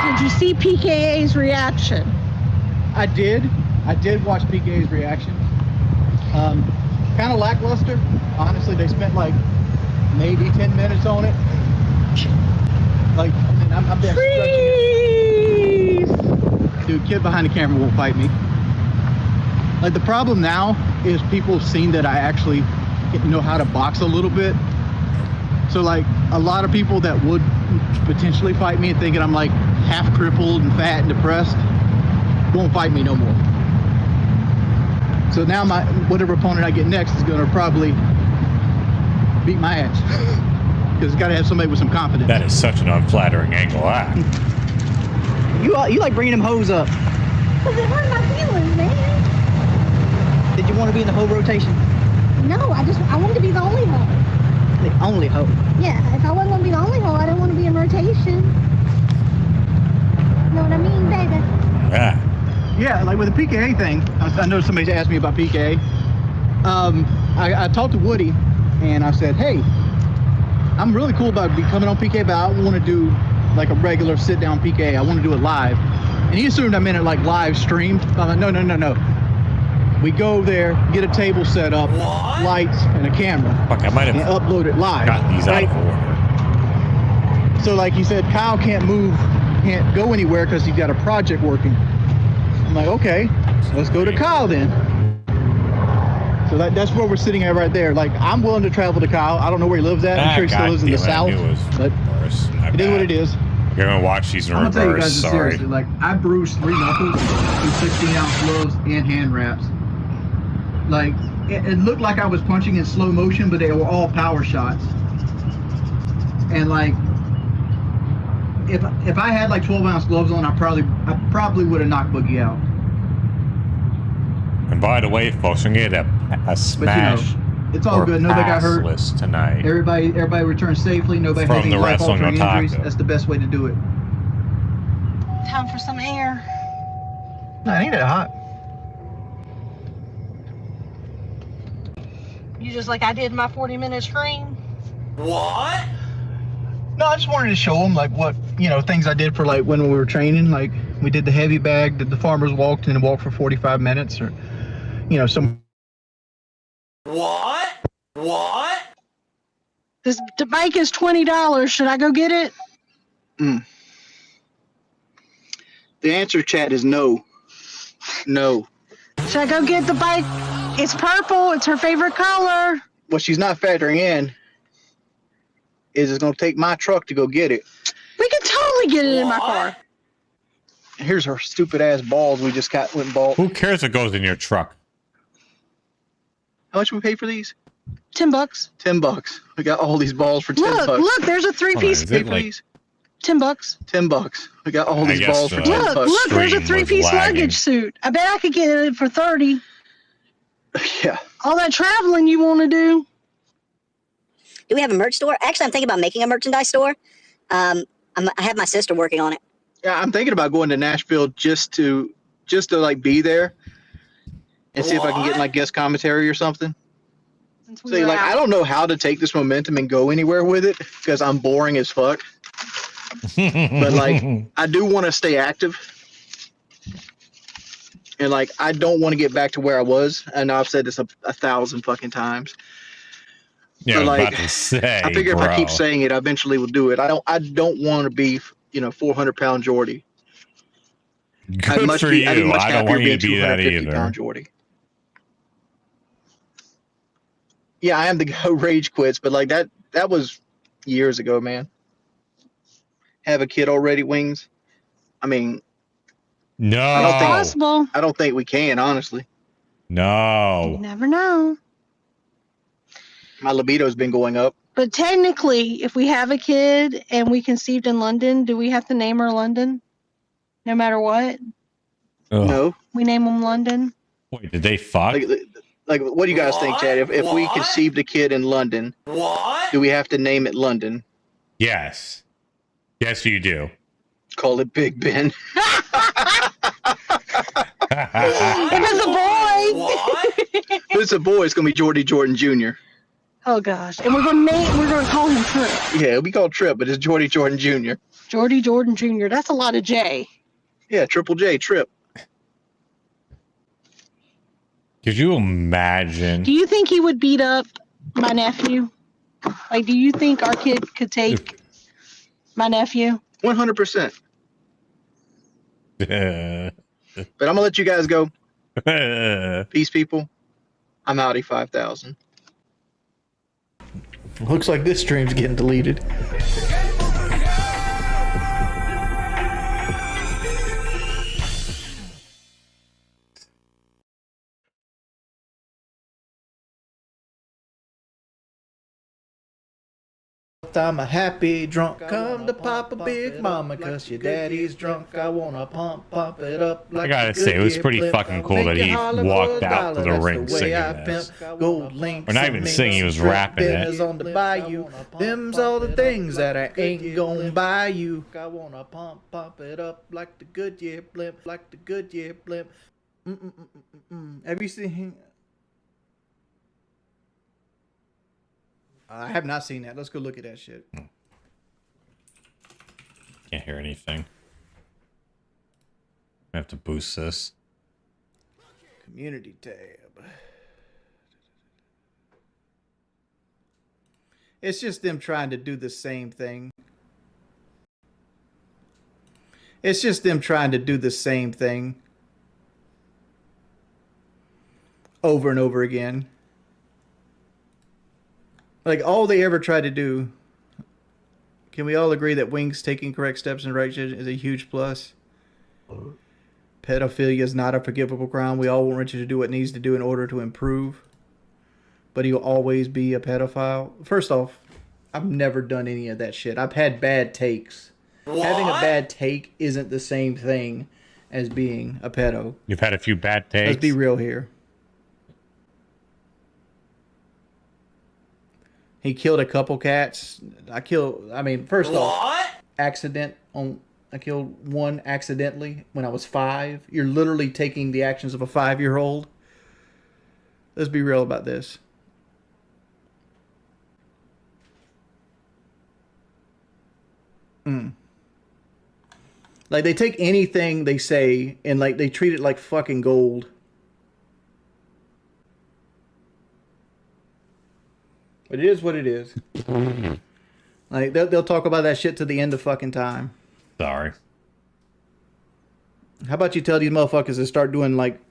Speaker 8: Did you see PKA's reaction?
Speaker 7: I did watch PK's reaction. Kind of lackluster. Honestly, they spent like maybe 10 minutes on it. Like, I mean, I'm there stretching it. Dude, kid behind the camera won't fight me. Like, the problem now is people have seen that I actually know how to box a little bit. So, like, a lot of people that would potentially fight me and thinking I'm like half crippled and fat and depressed won't fight me no more. So now my whatever opponent I get next is going to probably beat my ass. Because it's got to have somebody with some confidence.
Speaker 1: That is such an unflattering angle.
Speaker 7: You like bringing them hoes up.
Speaker 8: Because it hurt my feelings, man.
Speaker 7: Did you want to be in the hoe rotation?
Speaker 8: No, I wanted to be the only hoe.
Speaker 7: The only hoe.
Speaker 8: Yeah, if I wasn't going to be the only hoe, I didn't want to be in rotation. Know what I mean, baby?
Speaker 1: Yeah.
Speaker 7: Yeah, like with the PKA thing, I know somebody's asked me about PKA. I talked to Woody, and I said, hey, I'm really cool about becoming on PKA, but I don't want to do like a regular sit-down PKA. I want to do it live. And he assumed I meant it like live streamed. I'm like, no. We go there, get a table set up, lights, and a camera.
Speaker 1: Fuck, I might have
Speaker 7: and upload it live.
Speaker 1: got these out of order.
Speaker 7: So like he said, Kyle can't go anywhere because he's got a project working. I'm like, okay, so let's go to Kyle then. So that's where we're sitting at right there. Like, I'm willing to travel to Kyle. I don't know where he lives at. I'm sure he still lives in the South. But it is what it is.
Speaker 1: You're gonna watch these in
Speaker 7: I'm gonna tell you
Speaker 1: reverse.
Speaker 7: guys this
Speaker 1: Sorry.
Speaker 7: seriously. Like, I bruised 3 knuckles with 16-ounce gloves and hand wraps. Like, it looked like I was punching in slow motion, but they were all power shots. And like, if I had like 12-ounce gloves on, I probably would have knocked Boogie out.
Speaker 1: And by the way, folks, we're gonna get a smash.
Speaker 7: But, you know, it's all good. Nobody got hurt.
Speaker 1: List tonight.
Speaker 7: Everybody returned safely. Nobody had
Speaker 1: From
Speaker 7: any
Speaker 1: the Wrestling
Speaker 7: life-altering injuries.
Speaker 1: Otaku.
Speaker 7: That's the best way to do it.
Speaker 8: Time for some air.
Speaker 7: No, it ain't that hot.
Speaker 8: You just like I did my 40-minute stream?
Speaker 3: What?
Speaker 7: No, I just wanted to show them like what, you know, things I did for like when we were training. Like we did the heavy bag, did the farmers walked and walked for 45 minutes, or you know, some.
Speaker 3: What?
Speaker 8: The bike is $20. Should I go get it?
Speaker 7: The answer, chat, is no. No.
Speaker 8: Should I go get the bike? It's purple. It's her favorite color.
Speaker 7: What she's not factoring in is it's gonna take my truck to go get it.
Speaker 8: We could totally get it in my car.
Speaker 7: Here's her stupid ass balls we just went and bought.
Speaker 1: Who cares what goes in your truck?
Speaker 7: How much we pay for these?
Speaker 8: $10.
Speaker 7: $10. We got all these balls for $10.
Speaker 8: Look, there's a 3-piece.
Speaker 1: Is
Speaker 7: Pay
Speaker 1: it
Speaker 7: for
Speaker 1: like
Speaker 7: these?
Speaker 8: $10.
Speaker 7: $10. We got all these balls for $10.
Speaker 8: Look, there's a
Speaker 1: stream was
Speaker 8: 3-piece
Speaker 1: lagging.
Speaker 8: luggage suit. I bet I could get it for $30.
Speaker 7: Yeah.
Speaker 8: All that traveling you want to do.
Speaker 9: Do we have a merch store? Actually, I'm thinking about making a merchandise store. I have my sister working on it.
Speaker 7: Yeah, I'm thinking about going to Nashville just to like be there and see if I can get like guest commentary or something. So like, I don't know how to take this momentum and go anywhere with it because I'm boring as fuck. But like, I do want to stay active. And like, I don't want to get back to where I was. I know I've said this a 1,000 fucking times.
Speaker 1: Yeah,
Speaker 7: But
Speaker 1: I was
Speaker 7: like,
Speaker 1: about to say,
Speaker 7: I figure if I keep
Speaker 1: bro.
Speaker 7: saying it, I eventually will do it. I don't want to be, 400-pound Jordy.
Speaker 1: Good for you. I don't want you to be that either.
Speaker 7: Jordy. Yeah, I am the go rage quits, but like that was years ago, man. Have a kid already, Wings? I mean,
Speaker 1: No.
Speaker 8: Possible.
Speaker 7: I don't think we can, honestly.
Speaker 8: You
Speaker 1: No.
Speaker 8: never know.
Speaker 7: My libido's been going up.
Speaker 8: But technically, if we have a kid and we conceived in London, do we have to name her London? No matter what?
Speaker 1: Ugh.
Speaker 7: No.
Speaker 8: We name them London?
Speaker 1: Wait, did they fuck?
Speaker 7: Like, what do you guys think, Chad? If we conceived a kid in London, do we have to name it London?
Speaker 1: Yes. Yes, you do.
Speaker 7: Call it Big Ben.
Speaker 8: If it's a boy!
Speaker 7: If it's a boy, it's gonna be Jordy Jordan Jr.
Speaker 8: Oh gosh. And we're gonna call him Trip.
Speaker 7: Yeah, it'll be called Trip, but it's Jordy Jordan Jr.
Speaker 8: Jordy Jordan Jr. That's a lot of J.
Speaker 7: Yeah, Triple J, Trip.
Speaker 1: Could you imagine?
Speaker 8: Do you think he would beat up my nephew? Like, do you think our kid could take my nephew?
Speaker 7: 100%. But I'm gonna let you guys go. Peace, people. I'm Audi 5000. Looks like this stream's getting deleted. I'm a happy drunk, come to pop a big mama, cause your daddy's drunk, I wanna pump it up like
Speaker 1: I gotta say, it was pretty fucking cool that he walked out to the ring singing this. Or not even singing, he was rapping it.
Speaker 7: On the bayou. Them's all the things that I ain't gonna buy you. I wanna pump it up like the Goodyear blimp, like the Goodyear blimp. Have you seen? I have not seen that. Let's go look at that shit.
Speaker 1: Can't hear anything. I have to boost this.
Speaker 7: Community tab. It's just them trying to do the same thing. It's just them trying to do the same thing over and over again. Like, all they ever try to do, can we all agree that Wings taking correct steps in the right direction is a huge plus? Pedophilia is not a forgivable crime. We all want Richard to do what needs to do in order to improve. But he'll always be a pedophile. First off, I've never done any of that shit. I've had bad takes. What? Having a bad take isn't the same thing as being a pedo.
Speaker 1: You've had a few bad takes?
Speaker 7: Let's be real here. He killed a couple cats. First off, I killed one accidentally when I was 5. You're literally taking the actions of a 5-year-old. Let's be real about this. Like, they take anything they say and, like, they treat it like fucking gold. But it is what it is. Like, they'll talk about that shit to the end of fucking time.
Speaker 1: Sorry.
Speaker 7: How about you tell these motherfuckers to start doing, like,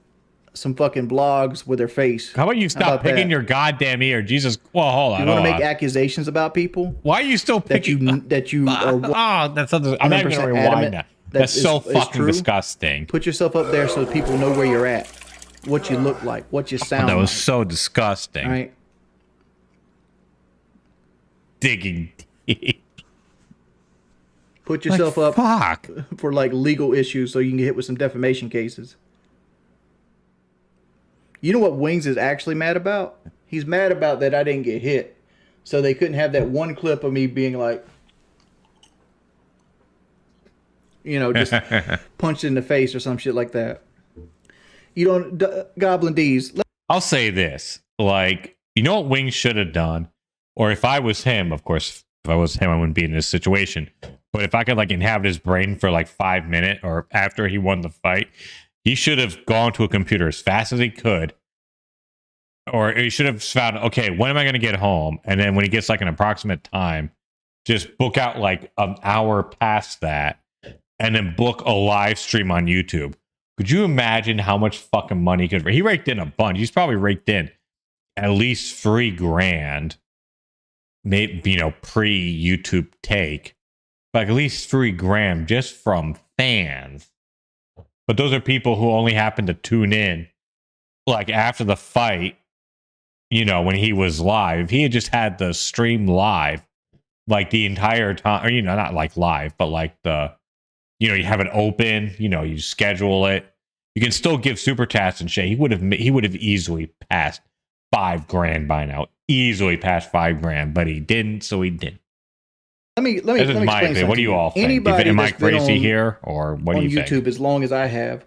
Speaker 7: some fucking blogs with their face?
Speaker 1: How about you stop picking your goddamn ear? Jesus. Well, hold on.
Speaker 7: You want to make accusations about people?
Speaker 1: Why are you still picking?
Speaker 7: That you are.
Speaker 1: Oh, that's other. I'm not even going to rewind that. That's so fucking disgusting.
Speaker 7: Put yourself up there so people know where you're at, what you look like, what you sound like.
Speaker 1: That was so disgusting.
Speaker 7: All right.
Speaker 1: Digging deep.
Speaker 7: Put yourself up for, like, legal issues so you can get hit with some defamation cases. You know what Wings is actually mad about? He's mad about that I didn't get hit. So they couldn't have that one clip of me being like, you know, just punched in the face or some shit like that. You don't, Goblin D's.
Speaker 1: I'll say this. Like, you know what Wings should have done? Or if I was him, of course, if I was him, I wouldn't be in this situation. But if I could, like, inhabit his brain for, like, 5 minutes or after he won the fight, he should have gone to a computer as fast as he could. Or he should have found, okay, when am I going to get home? And then when he gets, like, an approximate time, just book out, like, an hour past that and then book a live stream on YouTube. Could you imagine how much fucking money he raked in a bunch. He's probably raked in at least $3,000. Maybe, you know, pre-YouTube take, like at least $3,000 just from fans. But those are people who only happen to tune in, like, after the fight when he was live, he had just had the stream live like the entire time, or not like live, but like you have it open, you schedule it. You can still give super chats and shit. He would have easily passed $5,000 by now. Easily passed $5,000, but he didn't, so he didn't.
Speaker 7: Let me
Speaker 1: my
Speaker 7: explain
Speaker 1: opinion. What do you all think?
Speaker 7: Anybody
Speaker 1: Am I
Speaker 7: that's been
Speaker 1: crazy
Speaker 7: on-
Speaker 1: here, or what do you
Speaker 7: on YouTube
Speaker 1: think?
Speaker 7: as long as I have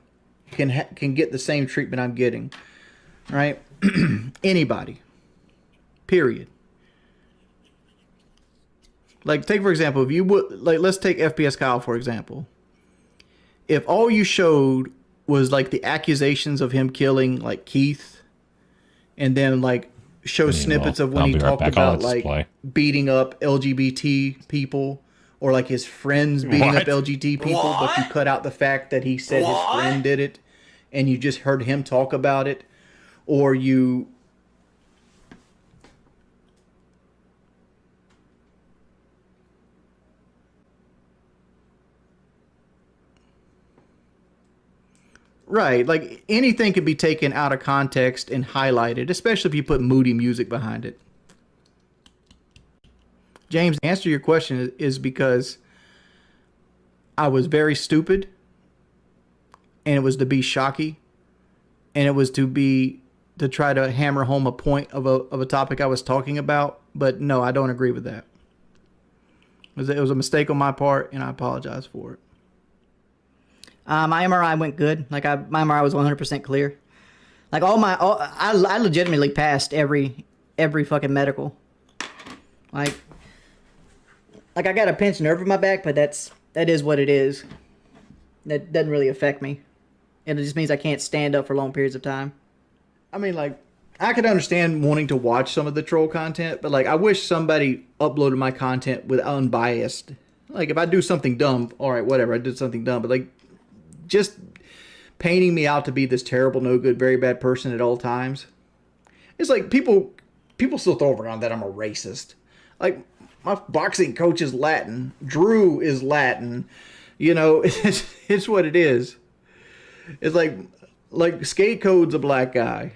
Speaker 7: can get the same treatment I'm getting, right? Anybody, period. Like, take for example, if you would let's take FPS Kyle for example. If all you showed was like the accusations of him killing like Keith, and then like show snippets of when he talked about like beating up LGBT people, or like his friends beating up LGBT people, but you cut out the fact that he said his friend did it, and you just heard him talk about it, or you right, like anything could be taken out of context and highlighted, especially if you put moody music behind it. James, the answer to your question is because I was very stupid, and it was to be shocky, and it was to try to hammer home a point of a topic I was talking about. But no, I don't agree with that. It was a mistake on my part, and I apologize for it.
Speaker 10: My MRI went good. Like my MRI was 100% clear. Like I legitimately passed every fucking medical. Like I got a pinched nerve in my back, but that is what it is. That doesn't really affect me. And it just means I can't stand up for long periods of time.
Speaker 7: I mean, like, I could understand wanting to watch some of the troll content, but like, I wish somebody uploaded my content with unbiased. Like, if I do something dumb, all right, whatever, I did something dumb, but like, just painting me out to be this terrible, no good, very bad person at all times. It's like people still throw around that I'm a racist. Like, my boxing coach is Latin. Drew is Latin. It's what it is. It's like Skate Code's a black guy.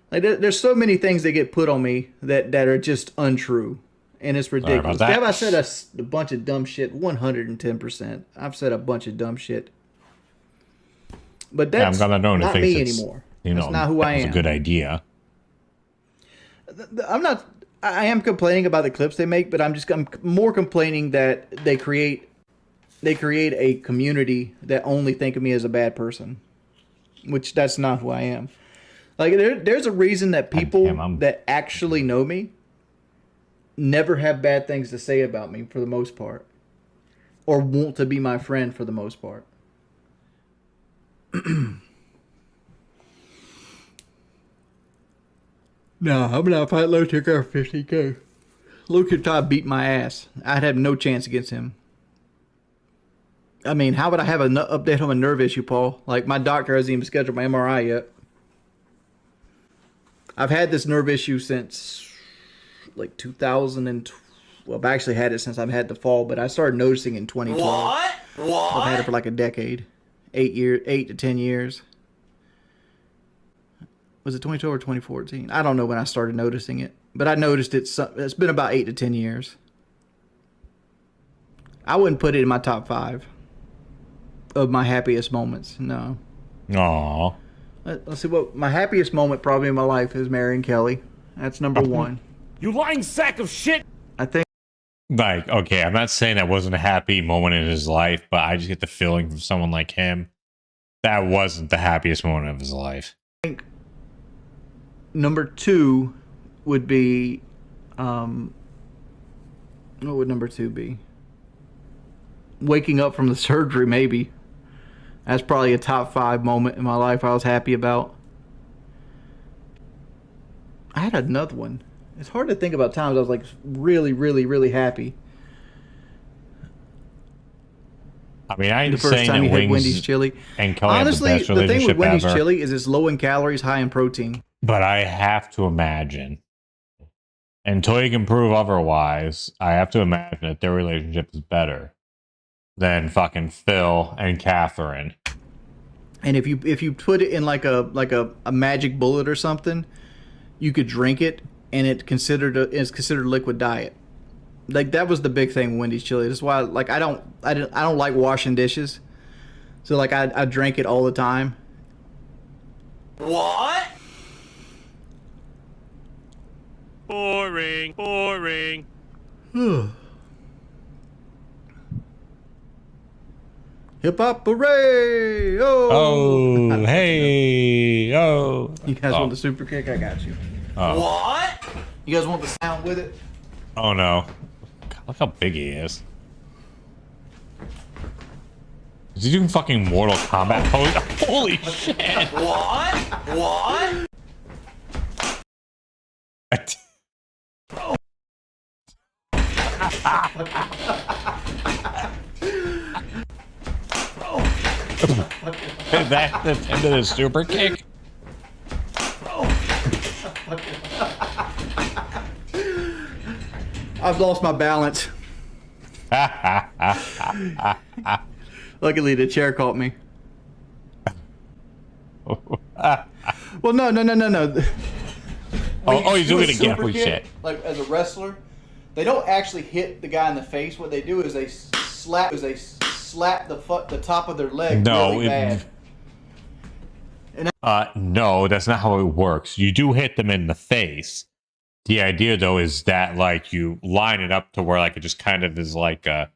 Speaker 7: Like, there's so many things that get put on me that are just untrue. And it's ridiculous. Have I said a bunch of dumb shit? 110%. I've said a bunch of dumb shit. But that's not me anymore. That's not who I am.
Speaker 1: It's a good idea.
Speaker 7: I am complaining about the clips they make, but I'm more complaining that they create a community that only think of me as a bad person, which that's not who I am. Like, there's a reason that people that actually know me never have bad things to say about me for the most part, or want to be my friend for the most part. No, I'm not fighting low ticker 50K. Luke and Todd beat my ass. I'd have no chance against him. I mean, how would I have an update on a nerve issue, Paul? Like, my doctor hasn't even scheduled my MRI yet. I've had this nerve issue since like 2012. Well, I've actually had it since I've had the fall, but I started noticing in 2012.
Speaker 3: What?
Speaker 7: I've had it for like a decade. 8 to 10 years. Was it 2012 or 2014? I don't know when I started noticing it, but I noticed it. It's been about 8 to 10 years. I wouldn't put it in my top 5 of my happiest moments. No.
Speaker 1: Aww.
Speaker 7: Let's see. What my happiest moment probably in my life is marrying Kelly. That's number 1.
Speaker 6: You lying sack of shit!
Speaker 7: I think.
Speaker 1: Like, okay, I'm not saying that wasn't a happy moment in his life, but I just get the feeling from someone like him that wasn't the happiest moment of his life.
Speaker 7: I think number 2 would be, what would number 2 be? Waking up from the surgery, maybe. That's probably a top 5 moment in my life I was happy about. I had another one. It's hard to think about times I was like really, really, really happy.
Speaker 1: I mean, I ain't
Speaker 7: the first
Speaker 1: saying
Speaker 7: time
Speaker 1: that
Speaker 7: you had Wendy's chili.
Speaker 1: And Kelly
Speaker 7: honestly,
Speaker 1: have the best
Speaker 7: the thing with
Speaker 1: relationship
Speaker 7: Wendy's
Speaker 1: ever.
Speaker 7: chili is it's low in calories, high in protein.
Speaker 1: But I have to imagine, until you can prove otherwise, I have to imagine that their relationship is better than fucking Phil and Catherine.
Speaker 7: And if you put it in like a magic bullet or something, you could drink it, and it's considered liquid diet. Like that was the big thing with Wendy's chili. That's why like I don't like washing dishes, so like I drank it all the time.
Speaker 3: What?
Speaker 6: Boring, boring.
Speaker 7: Hip hop hooray!
Speaker 1: Oh, hey, oh.
Speaker 7: You guys want the super kick? I got you.
Speaker 3: What?
Speaker 7: You guys want the sound with it?
Speaker 1: Oh no. God, look how big he is. Is he doing fucking Mortal Kombat pose? Holy shit!
Speaker 3: What? What?
Speaker 1: Is that the end of the super kick?
Speaker 7: I've lost my balance. Luckily, the chair caught me. Well, no.
Speaker 1: Oh, he's doing it again.
Speaker 7: Super
Speaker 1: Holy
Speaker 7: kick,
Speaker 1: shit.
Speaker 7: Like as a wrestler, they don't actually hit the guy in the face. What they do is they slap the top of their leg really bad.
Speaker 1: No, that's not how it works. You do hit them in the face. The idea though is that like you line it up to where like it just kind of is like kind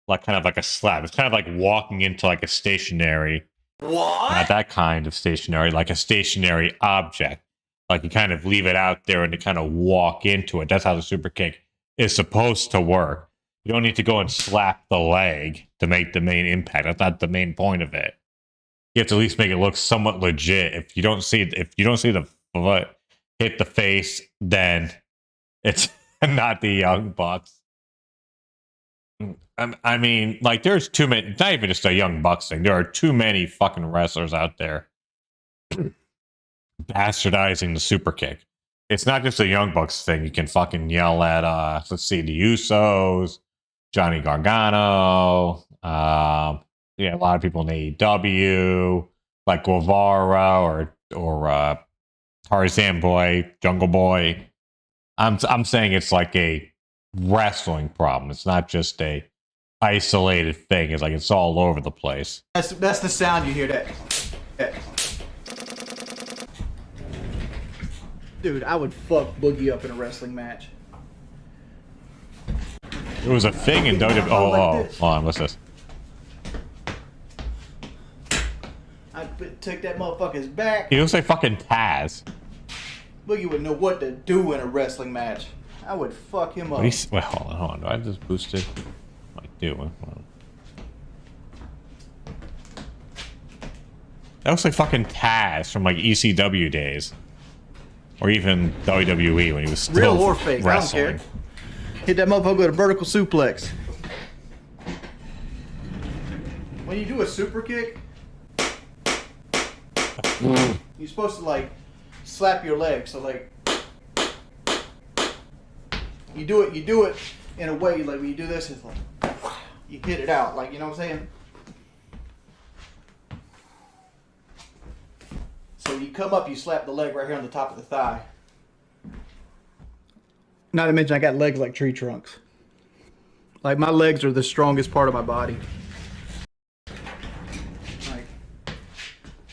Speaker 1: of like a slap. It's kind of like walking into like a stationary,
Speaker 3: What?
Speaker 1: not that kind of stationary, like a stationary object. Like you kind of leave it out there and you kind of walk into it. That's how the super kick is supposed to work. You don't need to go and slap the leg to make the main impact. That's not the main point of it. You have to at least make it look somewhat legit. If you don't see the foot hit the face, then it's not the Young Bucks. I mean, like there's too many. It's not even just a Young Bucks thing. There are too many fucking wrestlers out there bastardizing the super kick. It's not just a Young Bucks thing. You can fucking yell at let's see, the Usos, Johnny Gargano, yeah, a lot of people in AEW, like Guevara or Tarzan Boy, Jungle Boy. I'm saying it's like a wrestling problem. It's not just a isolated thing. It's like it's all over the place.
Speaker 7: That's the sound you hear. That. Dude, I would fuck Boogie up in a wrestling match.
Speaker 1: It was a thing in WWE. Hold on, what's this?
Speaker 7: I'd take that motherfucker's back.
Speaker 1: He looks like fucking Taz.
Speaker 7: Boogie would know what to do in a wrestling match. I would fuck him up.
Speaker 1: Wait, hold on. Do I have this boosted? I do. That looks like fucking Taz from like ECW days. Or even WWE when he was still
Speaker 7: real or fake,
Speaker 1: wrestling.
Speaker 7: I don't care. Hit that motherfucker with a vertical suplex. When you do a super kick, you're supposed to like slap your leg. So like you do it in a way like when you do this, it's like you hit it out, like, you know what I'm saying? So you come up, you slap the leg right here on the top of the thigh. Not to mention I got legs like tree trunks. Like my legs are the strongest part of my body.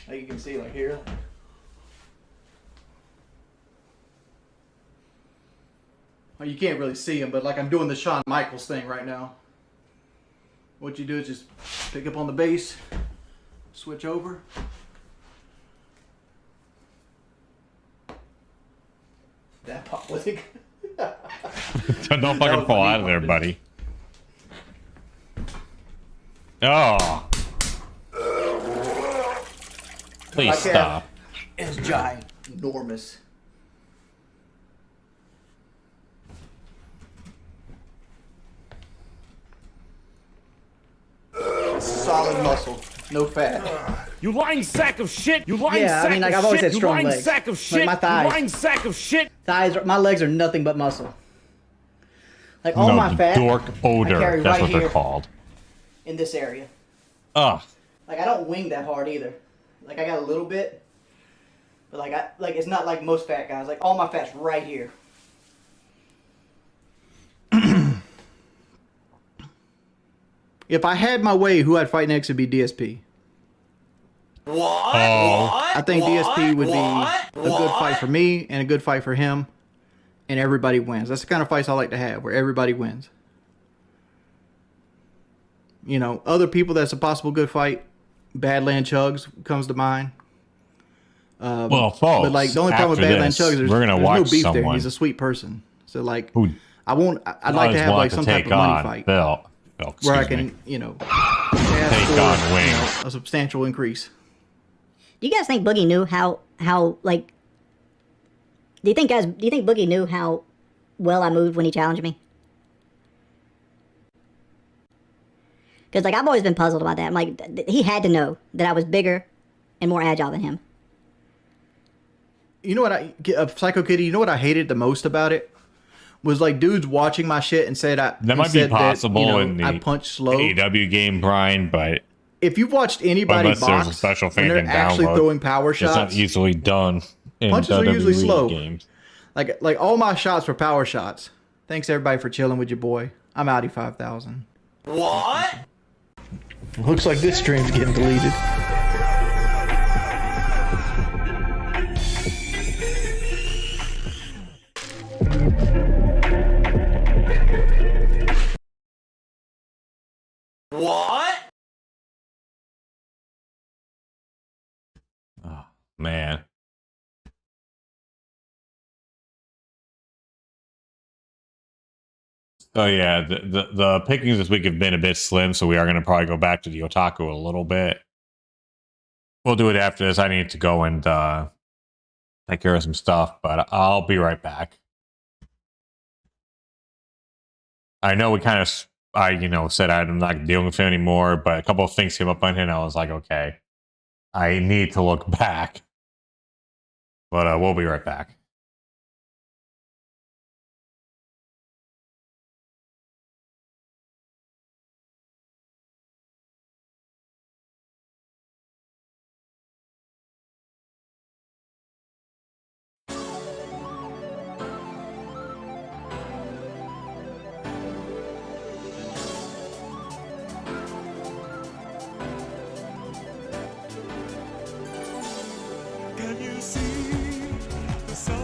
Speaker 7: Like you can see like here. Well, you can't really see them, but like I'm doing the Shawn Michaels thing right now. What you do is just pick up on the base, switch over. That pop with it.
Speaker 1: Don't fucking fall out of there, buddy. Oh. Please stop.
Speaker 7: It's giant, enormous. Solid muscle, no fat.
Speaker 6: You lying sack of shit! You lying
Speaker 10: Yeah, I
Speaker 6: sack
Speaker 10: mean, like,
Speaker 6: of
Speaker 10: I've always
Speaker 6: shit!
Speaker 10: had strong
Speaker 6: You lying
Speaker 10: legs.
Speaker 6: sack of
Speaker 10: Like,
Speaker 6: shit!
Speaker 10: my thighs.
Speaker 6: You lying sack of shit!
Speaker 10: My legs are nothing but muscle. Like all my fat,
Speaker 1: dork
Speaker 10: I
Speaker 1: odor.
Speaker 10: carry
Speaker 1: That's
Speaker 10: right
Speaker 1: what they're
Speaker 10: here
Speaker 1: called.
Speaker 10: in this area.
Speaker 1: Ugh.
Speaker 10: Like I don't wing that hard either. Like I got a little bit, but like it's not like most fat guys. Like all my fat's right here. If I had my way, who I'd fight next would be DSP.
Speaker 3: What?
Speaker 10: I think DSP would be a good fight for me and a good fight for him, and everybody wins. That's the kind of fights I like to have, where everybody wins. You know, other people that's a possible good fight, Badland Chugs comes to mind.
Speaker 1: Well, folks,
Speaker 10: but like the only problem with Badland Chugs is
Speaker 1: we're gonna
Speaker 10: there's
Speaker 1: watch
Speaker 10: no beef there.
Speaker 1: someone
Speaker 10: He's a sweet person. So like,
Speaker 1: who
Speaker 10: I'd like to have like some type of money fight
Speaker 1: Phil,
Speaker 10: where I
Speaker 1: excuse
Speaker 10: can,
Speaker 1: me.
Speaker 10: you know,
Speaker 1: Take on Wings.
Speaker 10: a substantial increase.
Speaker 9: Do you guys think Boogie knew how like? Do you think Boogie knew how well I moved when he challenged me? Because like I've always been puzzled about that. I'm like, he had to know that I was bigger and more agile than him.
Speaker 10: You know what Psycho Kitty, you know what I hated the most about it? Was like dudes watching my shit and said that
Speaker 1: might be possible in the
Speaker 10: I punch slow.
Speaker 1: AEW game, Brian, but
Speaker 10: if you've watched anybody
Speaker 1: unless
Speaker 10: box,
Speaker 1: there's a special
Speaker 10: when
Speaker 1: thing
Speaker 10: they're
Speaker 1: can
Speaker 10: actually
Speaker 1: download,
Speaker 10: throwing power
Speaker 1: it's not
Speaker 10: shots,
Speaker 1: easily done in
Speaker 10: punches are usually
Speaker 1: WWE
Speaker 10: slow.
Speaker 1: games.
Speaker 10: Like all my shots were power shots. Thanks everybody for chilling with your boy. I'm Audi 5000.
Speaker 3: What?
Speaker 10: Looks like this stream's getting deleted.
Speaker 3: What?
Speaker 1: Oh, man. So yeah, the pickings this week have been a bit slim, so we are going to probably go back to the Otaku a little bit. We'll do it after this. I need to go and take care of some stuff, but I'll be right back. I know we kind of, said I'm not dealing with it anymore, but a couple of things came up on him, and I was like, okay, I need to look back. But we'll be right back.
Speaker 11: Can you see the sun?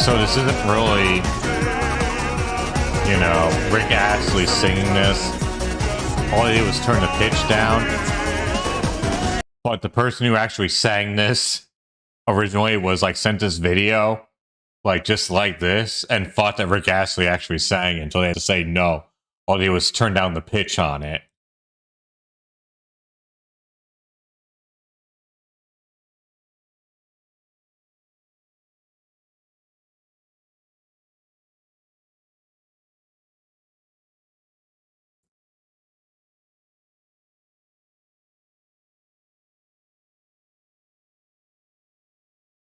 Speaker 1: So this isn't really, you know, Rick Astley singing this. All he did was turn the pitch down. But the person who actually sang this originally was like sent this video, like just like this, and thought that Rick Astley actually sang it until they had to say no. All he did was turn down the pitch on it.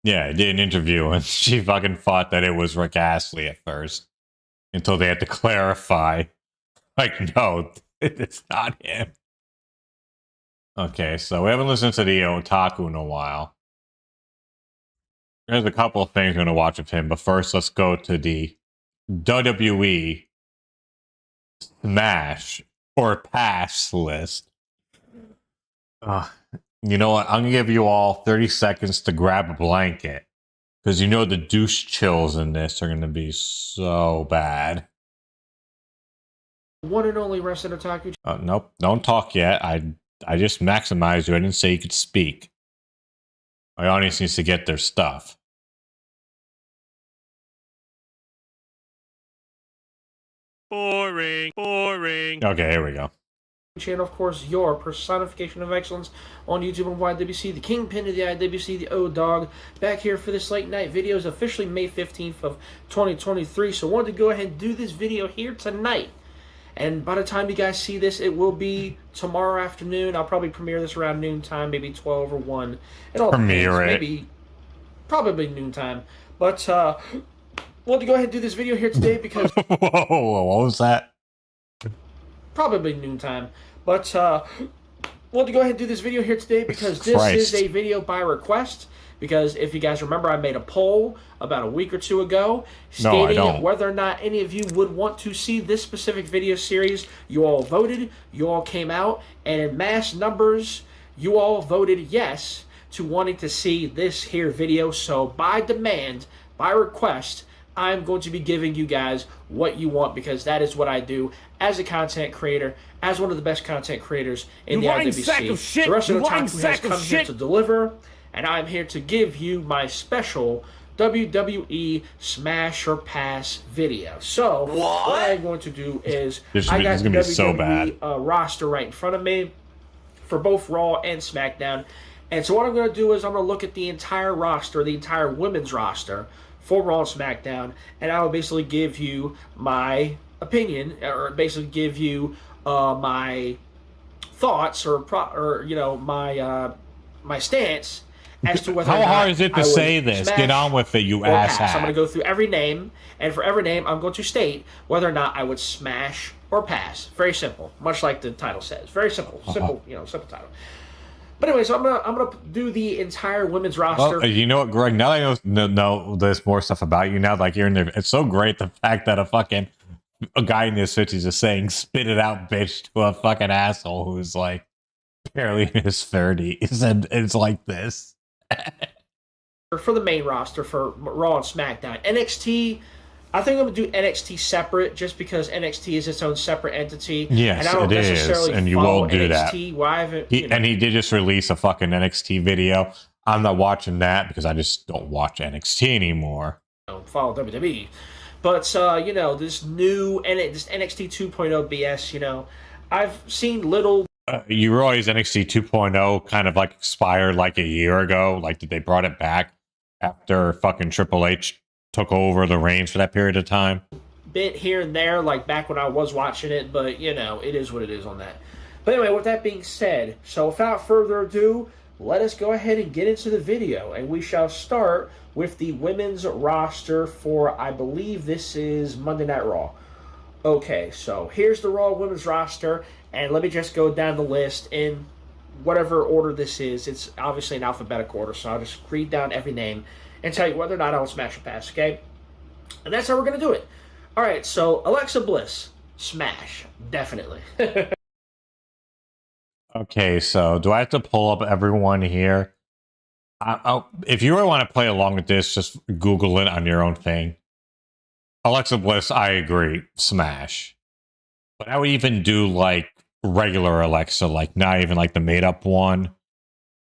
Speaker 1: Yeah, I did an interview and she fucking thought that it was Rick Astley at first until they had to clarify. Like, no, it's not him. Okay, so we haven't listened to the Otaku in a while. There's a couple of things we're going to watch with him, but first let's go to the WWE Smash or Pass list. You know what? I'm going to give you all 30 seconds to grab a blanket. Because you know the douche chills in this are going to be so bad.
Speaker 11: One and only Wrestling Otaku.
Speaker 1: Nope, don't talk yet. I just maximized you. I didn't say you could speak. My audience needs to get their stuff.
Speaker 6: Boring. Boring.
Speaker 1: Okay, here we go.
Speaker 11: Channel, of course, your personification of excellence on YouTube and YWC, the kingpin of the IWC, the O-Dog, back here for this late night video. Is officially May 15th of 2023, so I wanted to go ahead and do this video here tonight. And by the time you guys see this, it will be tomorrow afternoon. I'll probably premiere this around noontime, maybe 12 or 1. It all
Speaker 1: Premiere
Speaker 11: depends.
Speaker 1: it.
Speaker 11: Maybe, probably noontime. But, wanted to go ahead and do this video here today because...
Speaker 1: Whoa, what was that?
Speaker 11: Probably noontime. But, wanted to go ahead and do this video here today because this is a video by request. Because if you guys remember, I made a poll about a week or two ago stating whether or not any of you would want to see this specific video series. You all voted, you all came out, and in mass numbers, you all voted yes to wanting to see this here video. So by demand, by request, I'm going to be giving you guys what you want because that is what I do as a content creator, as one of the best content creators in the IWC.
Speaker 6: Sack of shit.
Speaker 11: The rest of the
Speaker 6: lying
Speaker 11: Otaku has come here to deliver, and I'm here to give you my special WWE Smash or Pass video. So what I'm going to do is I got the WWE roster right in front of me for both Raw and SmackDown. And so what I'm going to do is I'm going to look at the entire roster, the entire women's roster for Raw and SmackDown, and I will basically give you my opinion, or basically give you my thoughts, or you know, my stance as to whether
Speaker 1: How
Speaker 11: or not
Speaker 1: hard is it to say this?
Speaker 11: smash
Speaker 1: Get on with it, you
Speaker 11: or
Speaker 1: asshat.
Speaker 11: pass. I'm going to go through every name, and for every name, I'm going to state whether or not I would smash or pass. Very simple, much like the title says. Very simple, simple, you know, simple title. But anyway, so I'm gonna do the entire women's roster.
Speaker 1: Well, you know what, Greg? Now that I know there's more stuff about you now, like you're in there. It's so great the fact that a guy in his 50s is saying "spit it out, bitch" to a fucking asshole who's like barely in his 30s, and it's like this.
Speaker 11: For the main roster for Raw and SmackDown, NXT. I think I'm going to do NXT separate just because NXT is its own separate entity.
Speaker 1: Yes,
Speaker 11: and I don't necessarily
Speaker 1: and you
Speaker 11: follow
Speaker 1: will do
Speaker 11: NXT.
Speaker 1: that.
Speaker 11: Why haven't,
Speaker 1: And he did just release a fucking NXT video. I'm not watching that because I just don't watch NXT anymore.
Speaker 11: I don't follow WWE. But, you know, this NXT 2.0 BS, you know, I've seen little...
Speaker 1: You realize NXT 2.0 kind of like expired like a year ago? Like, did they brought it back after fucking Triple H took over the reins for that period of time?
Speaker 11: Bit here and there, like back when I was watching it, but, you know, it is what it is on that. But anyway, with that being said, so without further ado, let us go ahead and get into the video, and we shall start with the women's roster for, I believe this is Monday Night Raw. Okay, so here's the Raw women's roster, and let me just go down the list in whatever order this is. It's obviously in alphabetical order, so I'll just read down every name and tell you whether or not I'll smash or pass, okay? And that's how we're going to do it. All right, so Alexa Bliss, smash, definitely.
Speaker 1: Okay, so do I have to pull up everyone here? If you really want to play along with this, just Google it on your own thing. Alexa Bliss, I agree, smash. But I would even do like regular Alexa, like not even like the made up one,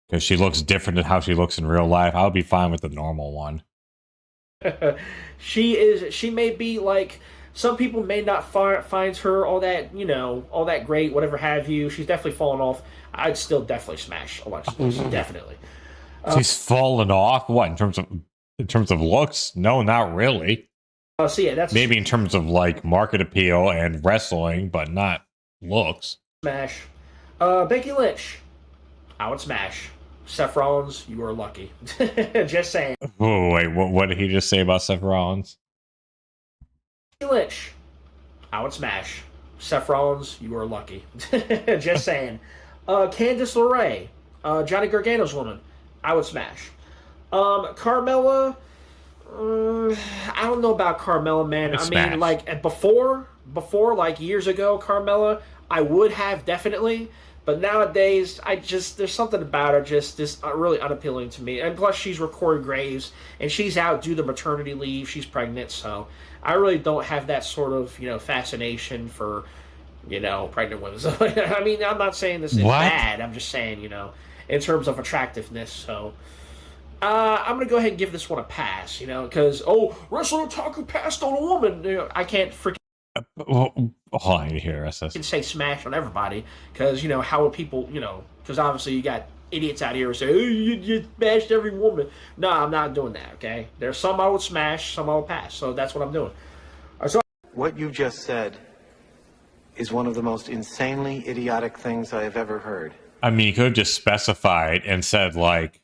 Speaker 1: because she looks different than how she looks in real life. I would be fine with the normal one.
Speaker 11: She may be like, some people may not find her all that, all that great, whatever have you. She's definitely fallen off. I'd still definitely smash Alexa Bliss, definitely.
Speaker 1: She's fallen off. What, in terms of looks? No, not really.
Speaker 11: So yeah, that's
Speaker 1: maybe in terms of like market appeal and wrestling, but not looks.
Speaker 11: Smash. Becky Lynch, I would smash. Seth Rollins, you are lucky. Just saying.
Speaker 1: Oh wait, what did he just say about Seth Rollins?
Speaker 11: Becky Lynch, I would smash. Seth Rollins, you are lucky. Just saying. Candice LeRae, Johnny Gargano's woman, I would smash. Carmella, I don't know about Carmella, man. I mean, like before, like years ago, Carmella, I would have definitely. But nowadays, there's something about her just really unappealing to me. And plus, she's recorded Graves, and she's out due to maternity leave. She's pregnant, so I really don't have that sort of, fascination for, pregnant women. So, I mean, I'm not saying this is bad. I'm just saying, in terms of attractiveness. So, I'm going to go ahead and give this one a pass, because, Wrestler Otaku passed on a woman. I can't freaking...
Speaker 1: Hold on, you hear us.
Speaker 11: You can say smash on everybody, because, how would people, because obviously you got idiots out here who say, oh, you smashed every woman. No, I'm not doing that, okay? There's some I would smash, some I would pass, so that's what I'm doing.
Speaker 4: What you just said is one of the most insanely idiotic things I have ever heard.
Speaker 1: I mean, you could have just specified and said, like,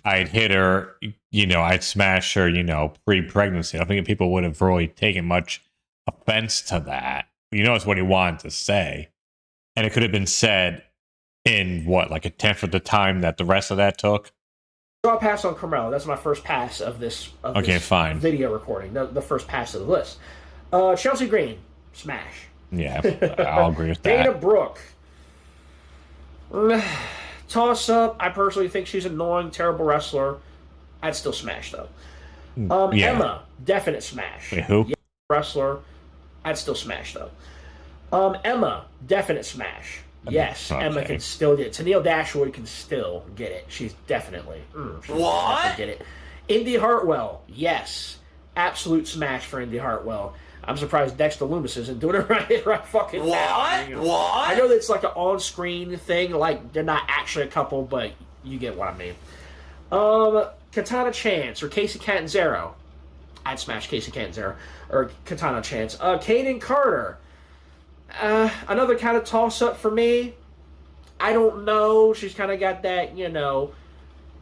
Speaker 1: I'd hit her, I'd smash her, pre-pregnancy. I don't think people would have really taken much offense to that. It's what he wanted to say. And it could have been said in, like a tenth of the time that the rest of that took?
Speaker 11: So I'll pass on Carmella. That's my first pass of this,
Speaker 1: fine.
Speaker 11: Video recording. The first pass of the list. Chelsea Green, smash.
Speaker 1: Yeah, I'll agree with that.
Speaker 11: Dana Brooke. Toss up. I personally think she's annoying, terrible wrestler. I'd still smash, though. Emma, definite smash.
Speaker 1: Wait, who?
Speaker 11: Yeah, wrestler. I'd still smash, though. Emma, definite smash. Yes, okay. Emma can still get it. Tennille Dashwood can still get it. She's definitely...
Speaker 3: what?
Speaker 11: Get it. Indy Hartwell, yes. Absolute smash for Indy Hartwell. I'm surprised Dexter Lumis isn't doing it right fucking now.
Speaker 3: What?
Speaker 11: I know that's like an on-screen thing, like they're not actually a couple, but you get what I mean. Katana Chance or Casey Catanzaro. I'd smash Casey Catanzaro or Katana Chance. Kaden Carter. Another kind of toss-up for me. I don't know. She's kind of got that,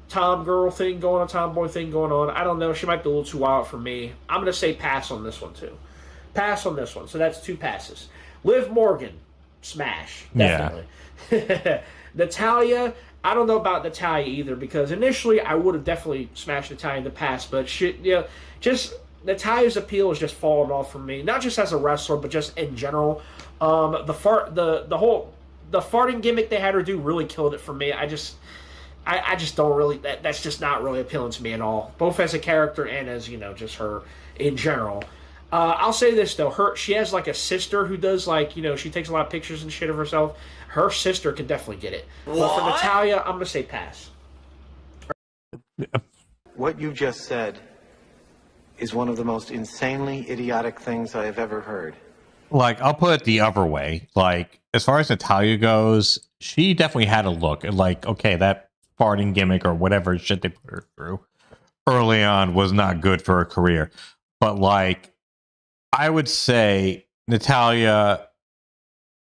Speaker 11: tom girl thing going on, tomboy thing going on. I don't know. She might be a little too wild for me. I'm going to say pass on this one, too. Pass on this one. So that's 2 passes. Liv Morgan, smash. Definitely. Yeah. Natalya, I don't know about Natalya either, because initially I would have definitely smashed Natalya in the past, but just Natalya's appeal is just falling off for me. Not just as a wrestler, but just in general. The farting gimmick they had her do really killed it for me. I just don't really, that's just not really appealing to me at all, both as a character and as just her in general. I'll say this though, she has like a sister who does she takes a lot of pictures and shit of herself. Her sister can definitely get it.
Speaker 3: What?
Speaker 11: But for Natalya, I'm gonna say pass.
Speaker 4: What you just said is one of the most insanely idiotic things I have ever heard.
Speaker 1: Like, I'll put it the other way. Like, as far as Natalya goes, she definitely had a look. Like, okay, that farting gimmick or whatever shit they put her through early on was not good for her career. But, like, I would say Natalya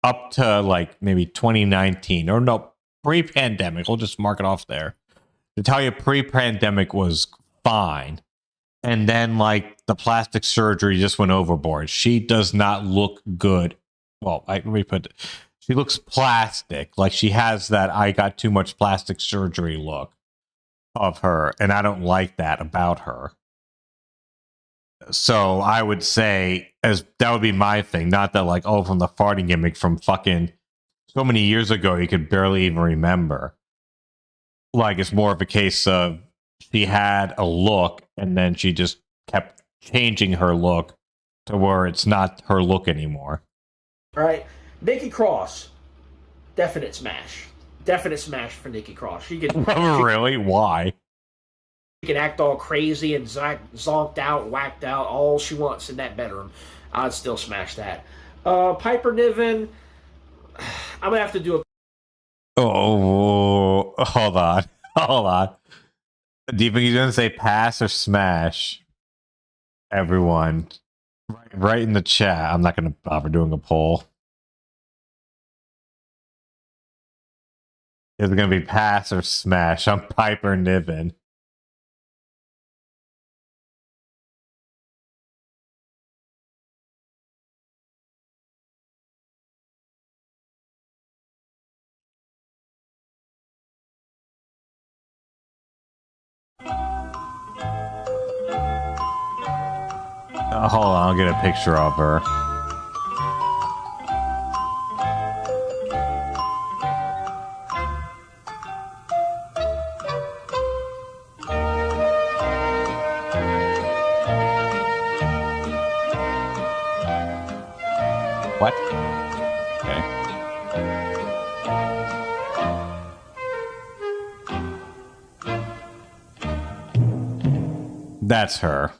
Speaker 1: up to, like, maybe 2019. Or no, pre-pandemic. We'll just mark it off there. Natalya pre-pandemic was fine. And then, like, the plastic surgery just went overboard. She does not look good. Well, let me put it. She looks plastic. Like, she has that I got too much plastic surgery look of her. And I don't like that about her. So I would say that would be my thing. Not that, like, from the farting gimmick from fucking so many years ago you could barely even remember. Like, it's more of a case of she had a look, and then she just kept changing her look to where it's not her look anymore.
Speaker 11: All right, Nikki Cross, definite smash for Nikki Cross. She can
Speaker 1: Really? Why?
Speaker 11: She can act all crazy and zonked out, whacked out, all she wants in that bedroom. I'd still smash that. Piper Niven, I'm gonna have to do a.
Speaker 1: Oh, hold on. Do you think he's gonna say pass or smash? Everyone, right in the chat. I'm not gonna bother doing a poll. Is it gonna be pass or smash? I'm Piper Niven. Hold on, I'll get a picture of her. What? Okay. That's her.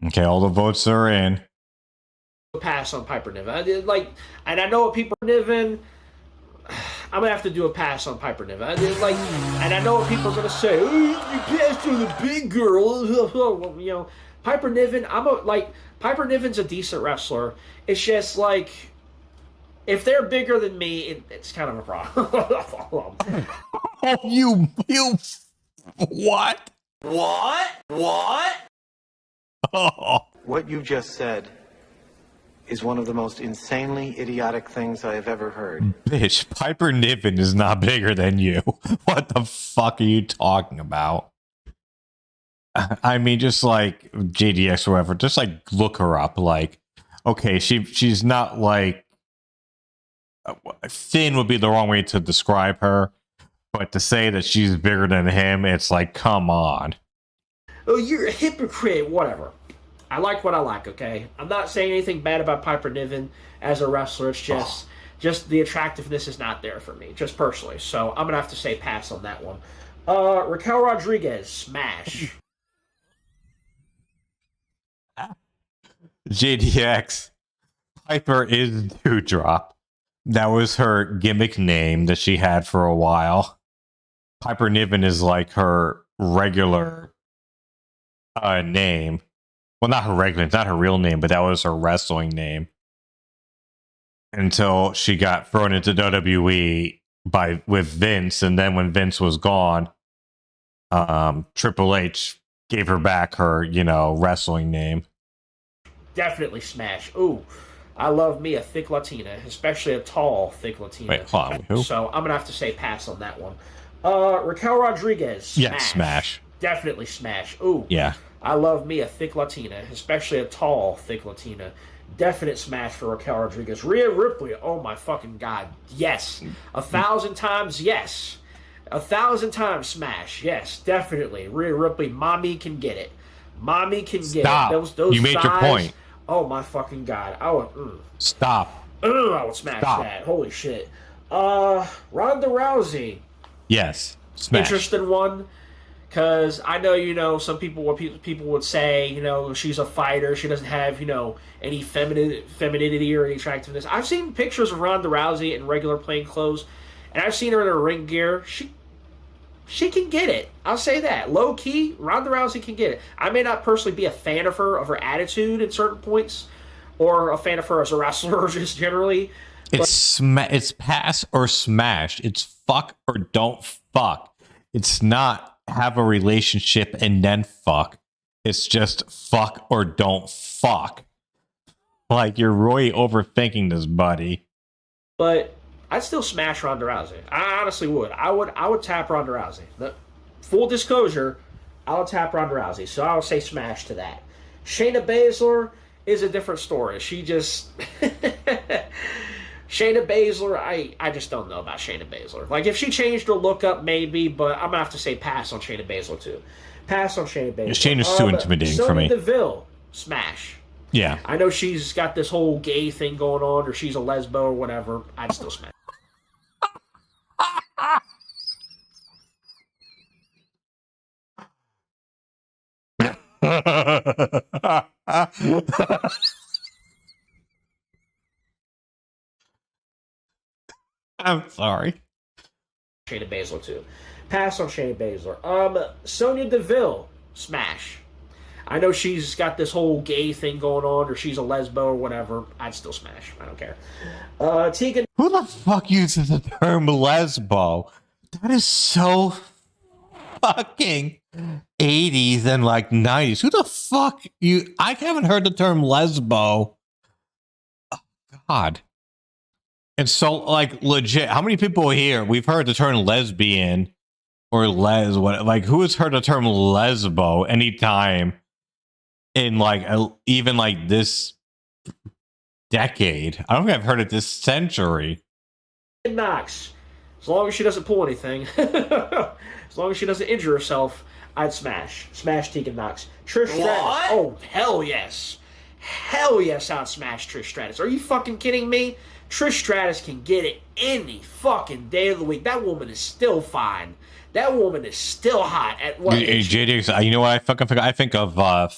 Speaker 1: Okay, all the votes are in.
Speaker 11: Pass on Piper Niven. And I know what people are Niven. I'm gonna have to do a pass on Piper Niven. And I know what people are gonna say. Oh, you passed on the big girl. You know, Piper Niven. Piper Niven's a decent wrestler. It's just like, if they're bigger than me, it's kind of a problem.
Speaker 1: You what?
Speaker 3: What?
Speaker 1: Oh.
Speaker 4: What you just said is one of the most insanely idiotic things I have ever heard.
Speaker 1: Bitch, Piper Niven is not bigger than you. What the fuck are you talking about? I mean, just like JDX or whatever, just like look her up. Like, okay, she's not like thin would be the wrong way to describe her, but to say that she's bigger than him, it's like, come on.
Speaker 11: Oh, you're a hypocrite. Whatever. I like what I like, okay? I'm not saying anything bad about Piper Niven as a wrestler. It's just the attractiveness is not there for me, just personally. So I'm going to have to say pass on that one. Raquel Rodriguez, smash.
Speaker 1: JDX, Piper is Dewdrop. That was her gimmick name that she had for a while. Piper Niven is like her regular name. Well, not her regular, it's not her real name, but that was her wrestling name. Until she got thrown into WWE with Vince, and then when Vince was gone, Triple H gave her back her, wrestling name.
Speaker 11: Definitely smash. Ooh, I love me a thick Latina, especially a tall, thick Latina.
Speaker 1: Wait, hold on, who?
Speaker 11: So I'm going to have to say pass on that one. Raquel Rodriguez, smash.
Speaker 1: Yeah, smash.
Speaker 11: Definitely smash. Ooh.
Speaker 1: Yeah.
Speaker 11: I love me a thick Latina, especially a tall, thick Latina. Definite smash for Raquel Rodriguez. Rhea Ripley, oh my fucking god. Yes. 1,000 times, yes. 1,000 times smash. Yes, definitely. Rhea Ripley, mommy can get it. Mommy can get
Speaker 1: Stop.
Speaker 11: it. Those
Speaker 1: you made your point.
Speaker 11: Oh my fucking god. I would
Speaker 1: Stop.
Speaker 11: I would smash that. Holy shit. Ronda Rousey.
Speaker 1: Yes. Smash.
Speaker 11: Interesting one. Because I know, some people would say, she's a fighter. She doesn't have, any femininity or any attractiveness. I've seen pictures of Ronda Rousey in regular plain clothes, and I've seen her in her ring gear. She can get it. I'll say that. Low key, Ronda Rousey can get it. I may not personally be a fan of her attitude at certain points, or a fan of her as a wrestler just generally.
Speaker 1: It's pass or smash. It's fuck or don't fuck. It's not have a relationship and then fuck. It's just fuck or don't fuck. Like, you're really overthinking this, buddy.
Speaker 11: But I'd still smash Ronda Rousey. I honestly would. I would tap Ronda Rousey. Full disclosure, I would tap Ronda Rousey. So I would say smash to that. Shayna Baszler, is a different story. She just Shayna Baszler, I just don't know about Shayna Baszler. Like, if she changed her look up, maybe, but I'm gonna have to say pass on Shayna Baszler too. Pass on Shayna Baszler.
Speaker 1: Shayna's too intimidating for me.
Speaker 11: Sonya Deville, smash.
Speaker 1: Yeah.
Speaker 11: I know she's got this whole gay thing going on, or she's a lesbo or whatever. I'd still smash.
Speaker 1: I'm sorry.
Speaker 11: Shayna Baszler too. Pass on Shayna Baszler. Sonya Deville, smash. I know she's got this whole gay thing going on, or she's a lesbo or whatever. I'd still smash. I don't care. Tegan.
Speaker 1: Who the fuck uses the term lesbo? That is so fucking 80s and like 90s. Who the fuck I haven't heard the term lesbo. Oh, God. And so, like, legit, how many people here we've heard the term lesbian or like, who has heard the term lesbo anytime in like even like this decade? I don't think I've heard it this century.
Speaker 11: Knox, as long as she doesn't pull anything, as long as she doesn't injure herself, I'd smash Tegan Knox. Trish Stratus, oh hell yes, I'd smash Trish Stratus. Are you fucking kidding me? Trish Stratus can get it any fucking day of the week. That woman is still fine. That woman is still hot at what?
Speaker 1: JD, you know what I fucking forgot? I think of God,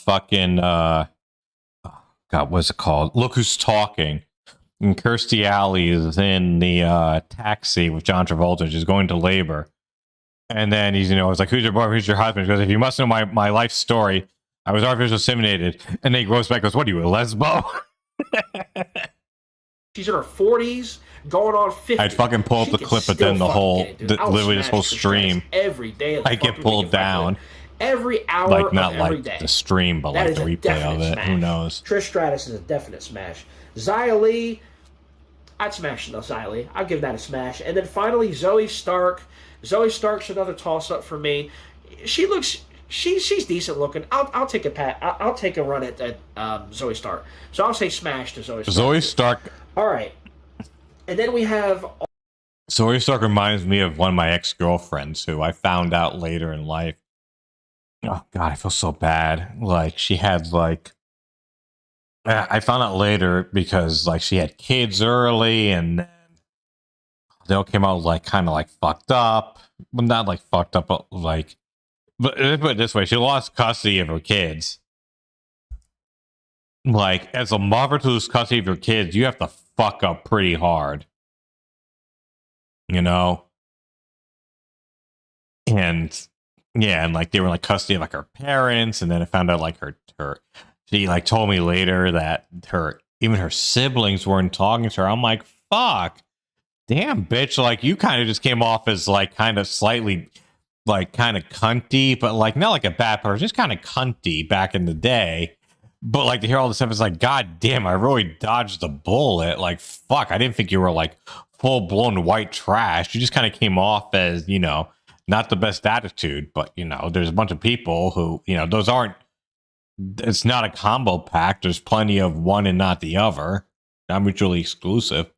Speaker 1: what's it called? Look Who's Talking. And Kirstie Alley is in the taxi with John Travolta, just going to labor. And then he's, it's like, who's your boyfriend? Who's your husband? He goes, if you must know my life story, I was artificially inseminated. And then he goes back and goes, what are you, a lesbo?
Speaker 11: She's in her 40s, going on 50.
Speaker 1: I'd fucking pull up the clip, but then literally this whole stream,
Speaker 11: every day
Speaker 1: I get pulled down.
Speaker 11: Every hour,
Speaker 1: like not
Speaker 11: of every
Speaker 1: like
Speaker 11: day.
Speaker 1: The stream, but
Speaker 11: that
Speaker 1: like the replay of it.
Speaker 11: Smash.
Speaker 1: Who knows?
Speaker 11: Trish Stratus is a definite smash. Xia Li, I'd smash Xia Li. I'll give that a smash. And then finally, Zoe Stark. Zoe Stark's another toss-up for me. She looks. She's decent looking. I'll take I'll take a run at Zoe Stark. So I'll say smash to Zoe Stark.
Speaker 1: Zoe Stark.
Speaker 11: All right. And then we have...
Speaker 1: Zoe Stark reminds me of one of my ex-girlfriends who I found out later in life. Oh, God, I feel so bad. Like, she had, like... I found out later because, like, she had kids early, and then they all came out, like, kind of, like, fucked up. Well, not, like, fucked up, but, like... But put it this way, she lost custody of her kids. Like, as a mother to lose custody of your kids, you have to fuck up pretty hard. And, yeah, and, like, they were, like, custody of, like, her parents, and then I found out, like, she, like, told me later that even her siblings weren't talking to her. I'm like, fuck. Damn, bitch, like, you kind of just came off as, like, kind of slightly... like kind of cunty, but like not like a bad person, just kind of cunty back in the day. But like to hear all this stuff, it's like, God damn, I really dodged the bullet. Like, fuck, I didn't think you were like full blown white trash. You just kind of came off as, not the best attitude. But there's a bunch of people who, those aren't. It's not a combo pack. There's plenty of one and not the other. Not mutually exclusive.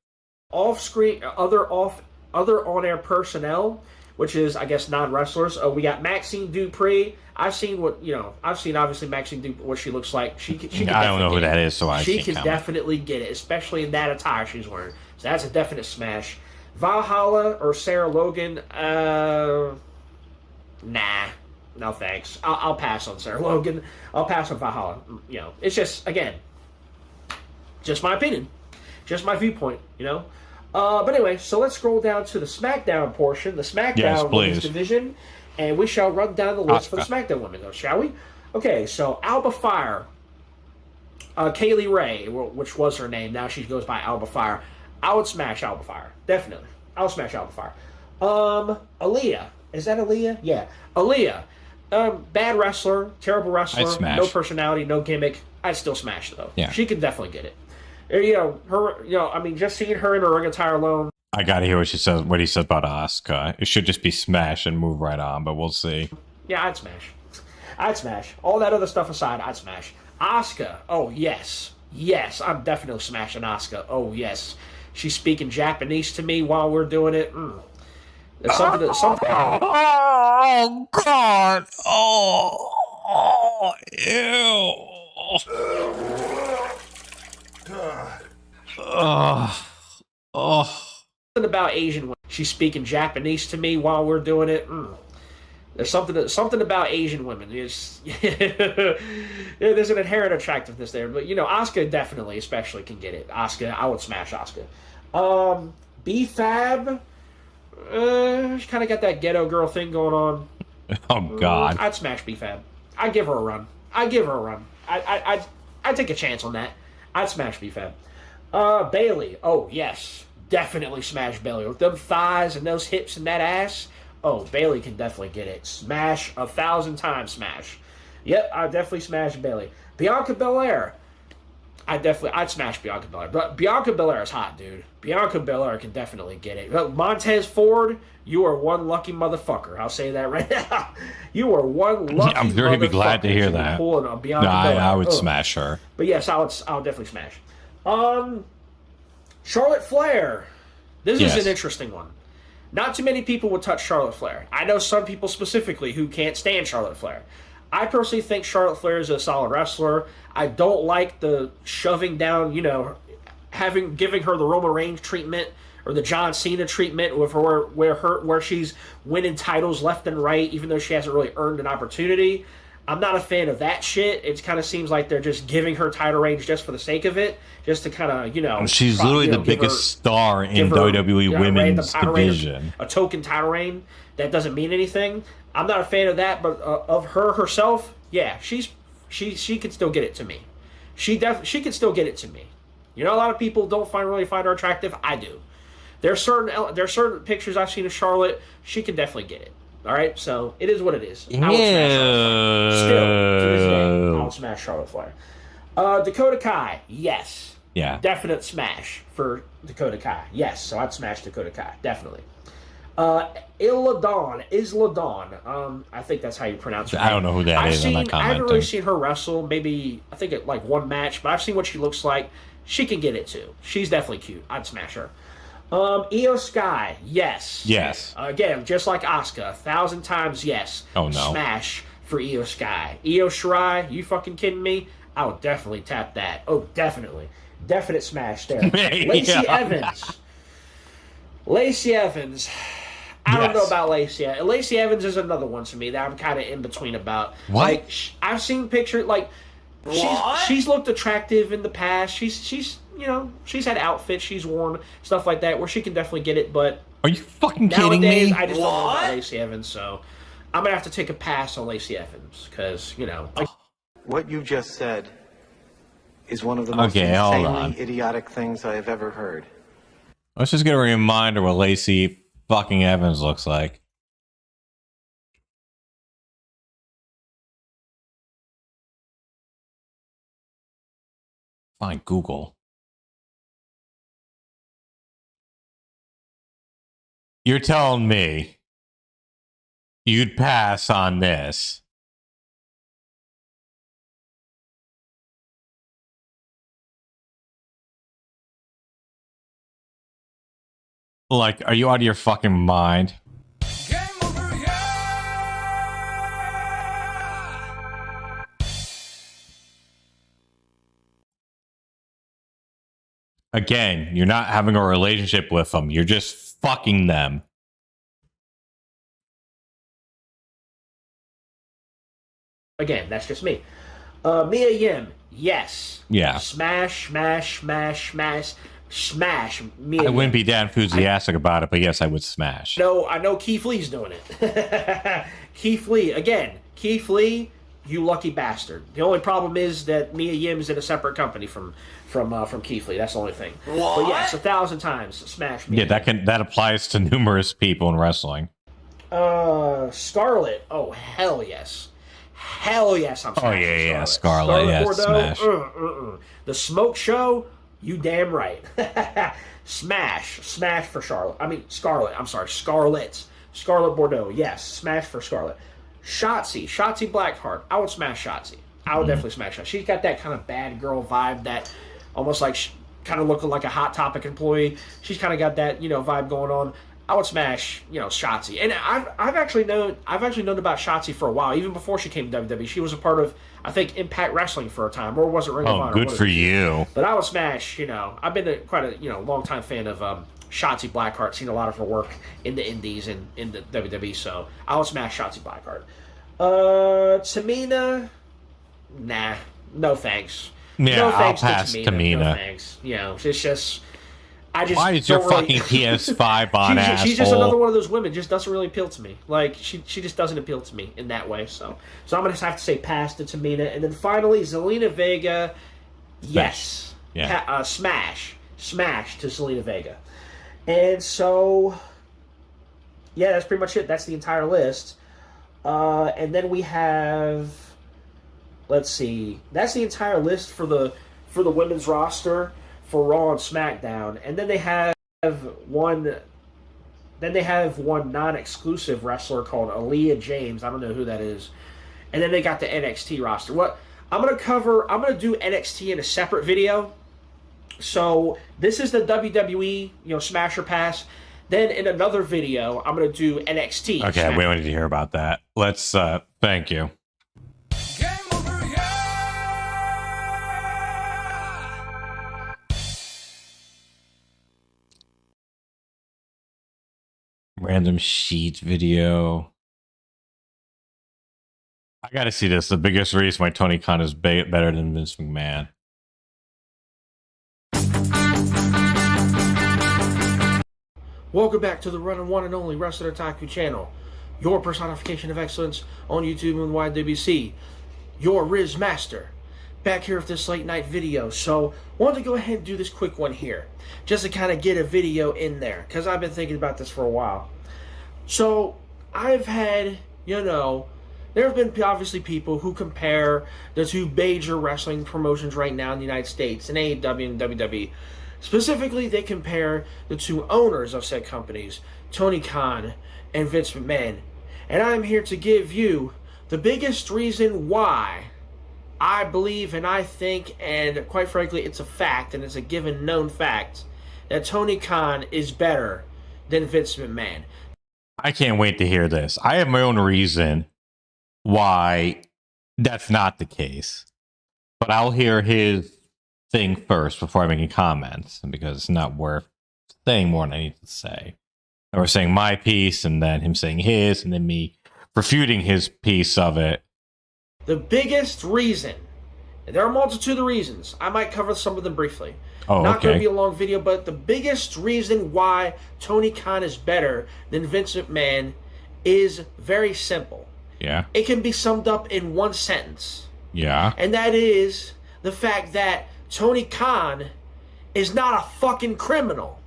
Speaker 11: Off screen, other on air personnel, which is, I guess, non-wrestlers. We got Maxine Dupree. I've seen obviously Maxine Dupree, what she looks like. She
Speaker 1: I don't know who that is, so
Speaker 11: she can definitely get it, especially in that attire she's wearing. So that's a definite smash. Valhalla or Sarah Logan, nah, no thanks. I'll pass on Sarah Logan. I'll pass on Valhalla. It's just, again, just my opinion, just my viewpoint. But anyway, so let's scroll down to the SmackDown portion, the SmackDown Women's Division, and we shall run down the list for the SmackDown women, though, shall we? Okay, so Alba Fire, Kaylee Ray, which was her name, now she goes by Alba Fire. I would smash Alba Fire, definitely. I'll smash Alba Fire. Aaliyah, is that Aaliyah? Yeah, Aaliyah, bad wrestler, terrible wrestler, no personality, no gimmick. I'd still smash though. Yeah, she could definitely get it. Just seeing her in her ring attire alone.
Speaker 1: I gotta hear what he says about Asuka. It should just be smash and move right on, but we'll see.
Speaker 11: Yeah, I'd smash. All that other stuff aside, I'd smash. Asuka, oh yes. Yes, I'm definitely smashing Asuka. Oh, yes. She's speaking Japanese to me while we're doing it. There's something that...
Speaker 1: Oh, God. Oh, ew.
Speaker 11: Something about Asian women. She's speaking Japanese to me while we're doing it. There's something about Asian women. There's an inherent attractiveness there, but Asuka definitely, especially, can get it. Asuka, I would smash Asuka. B-Fab, she kind of got that ghetto girl thing going on.
Speaker 1: Oh God,
Speaker 11: I'd smash B-Fab. I'd give her a run. I'd take a chance on that. I'd smash B-Fab. Bailey, oh yes, definitely smash Bailey with them thighs and those hips and that ass. Oh, Bailey can definitely get it. Smash 1,000 times smash. Yep, I'd definitely smash Bailey. Bianca Belair. I'd smash Bianca Belair. But Bianca Belair is hot, dude. Bianca Belair can definitely get it. Montez Ford, you are one lucky motherfucker. I'll say that right now. You are one lucky
Speaker 1: I'm very glad to hear that. I would smash her.
Speaker 11: But yes, I would definitely smash. Charlotte Flair. This is an interesting one. Not too many people would touch Charlotte Flair. I know some people specifically who can't stand Charlotte Flair. I personally think Charlotte Flair is a solid wrestler. I don't like the shoving down, giving her the Roman Reigns treatment or the John Cena treatment with her where she's winning titles left and right, even though she hasn't really earned an opportunity. I'm not a fan of that shit. It kind of seems like they're just giving her title reigns just for the sake of it, just to kind of,
Speaker 1: She's literally the biggest star in WWE women's division.
Speaker 11: A token title reign that doesn't mean anything. I'm not a fan of that, but of her herself, yeah, she can still get it to me. She can still get it to me. A lot of people don't really find her attractive. I do. There's certain pictures I've seen of Charlotte. She can definitely get it. All right, so it is what it is. I would smash Charlotte Flair. Still, to this day, I would smash Charlotte Flair. Dakota Kai, yes.
Speaker 1: Yeah.
Speaker 11: Definite smash for Dakota Kai. Yes, so I'd smash Dakota Kai, definitely. Isla Dawn. I think that's how you pronounce her.
Speaker 1: I don't know who that is. I'm not commenting.
Speaker 11: I haven't really seen her wrestle. Maybe, I think like one match, but I've seen what she looks like. She can get it too. She's definitely cute. I'd smash her. Io Sky, yes.
Speaker 1: Yes.
Speaker 11: Again, just like Asuka, 1,000 times yes.
Speaker 1: Oh no.
Speaker 11: Smash for Io Sky. Io Shirai, you fucking kidding me? I would definitely tap that. Oh, definitely. Definite smash there. Lacey Evans. Lacey Evans. I don't know about Lacey. Lacey Evans is another one to me that I'm kind of in between about.
Speaker 1: What?
Speaker 11: Like, I've seen pictures, like, she's looked attractive in the past. She's had outfits she's worn, stuff like that, where she can definitely get it, but
Speaker 1: are you fucking kidding me?
Speaker 11: I just don't know about Lacey Evans, so I'm gonna have to take a pass on Lacey Evans, because,
Speaker 4: What you just said is one of the most insanely idiotic things I have ever heard.
Speaker 1: Let's just get a reminder what Lacey fucking Evans looks like. Fine, Google. You're telling me you'd pass on this? Like, are you out of your fucking mind? Again, you're not having a relationship with them. You're just fucking them.
Speaker 11: Again, that's just me. Mia Yim, yes.
Speaker 1: Yeah.
Speaker 11: Smash Mia
Speaker 1: I wouldn't be that enthusiastic about it, but yes, I would smash.
Speaker 11: No, I know Keith Lee's doing it. Keith Lee, you lucky bastard. The only problem is that Mia Yim's in a separate company from Keith Lee. That's the only thing.
Speaker 3: What?
Speaker 11: But yes, 1,000 times smash Mia.
Speaker 1: Yeah, that applies to numerous people in wrestling.
Speaker 11: Scarlett. Oh, hell yes. Hell yes, I'm smashing
Speaker 1: yeah, Scarlett. Yeah,
Speaker 11: Bordeaux,
Speaker 1: smash.
Speaker 11: The Smoke Show, you damn right. Smash for Charlotte. I mean, Scarlett. I'm sorry, Scarlett Bordeaux. Yes, smash for Scarlett. Shotzi Blackheart. I would smash Shotzi. I would definitely smash her. She's got that kind of bad girl vibe, that almost like kind of looking like a Hot Topic employee. She's kind of got that, you know, vibe going on. I would smash, you know, Shotzi. And I've actually known about Shotzi for a while, even before she came to WWE. She was a part of, I think, Impact Wrestling for a time, or was it Ring of Honor?
Speaker 1: Oh, good for you.
Speaker 11: But I would smash, you know, I've been quite a, you know, long time fan of Shotzi Blackheart, seen a lot of her work in the indies and in the WWE, so I would smash Shotzi Blackheart. Tamina, nah, no thanks.
Speaker 1: Yeah,
Speaker 11: no thanks
Speaker 1: I'll pass
Speaker 11: to
Speaker 1: Tamina.
Speaker 11: No thanks. You know, it's just...
Speaker 1: Why is your fucking PS5 on, asshole?
Speaker 11: She's just another one of those women. Just doesn't really appeal to me. Like she just doesn't appeal to me in that way. So I'm gonna have to say pass to Tamina, and then finally Zelina Vega. Yes,
Speaker 1: yeah,
Speaker 11: smash to Zelina Vega, and so yeah, that's pretty much it. That's the entire list, and then we have, let's see, that's the entire list for the women's roster for Raw and SmackDown, and then they have one non-exclusive wrestler called Aaliyah James. I don't know who that is. And then they got the NXT roster. I'm gonna do NXT in a separate video. So this is the WWE, you know, Smasher Pass. Then in another video, I'm gonna do NXT.
Speaker 1: Okay, we don't need to hear about that. Let's thank you. Random Sheets video. I gotta see this. The biggest reason why Tony Khan is better than Vince McMahon.
Speaker 11: Welcome back to the one and only Wrestler Otaku channel, your personification of excellence on YouTube and YWC. Your Riz Master, back here with this late night video. So wanted to go ahead and do this quick one here, just to kind of get a video in there, because I've been thinking about this for a while. So I've had, you know, there have been obviously people who compare the two major wrestling promotions right now in the United States, and AEW and WWE. Specifically, they compare the two owners of said companies, Tony Khan and Vince McMahon. And I'm here to give you the biggest reason why I believe and I think, and quite frankly, it's a fact, and it's a given known fact, that Tony Khan is better than Vince McMahon.
Speaker 1: I can't wait to hear this. I have my own reason why that's not the case, but I'll hear his thing first before I make any comments, because it's not worth saying more than I need to say. Or saying my piece, and then him saying his, and then me refuting his piece of it.
Speaker 11: The biggest reason, and there are a multitude of reasons, I might cover some of them briefly.
Speaker 1: Oh,
Speaker 11: Not going to
Speaker 1: okay.
Speaker 11: be a long video, but the biggest reason why Tony Khan is better than Vince McMahon is very simple.
Speaker 1: Yeah.
Speaker 11: It can be summed up in one sentence.
Speaker 1: Yeah.
Speaker 11: And that is the fact that Tony Khan is not a fucking criminal.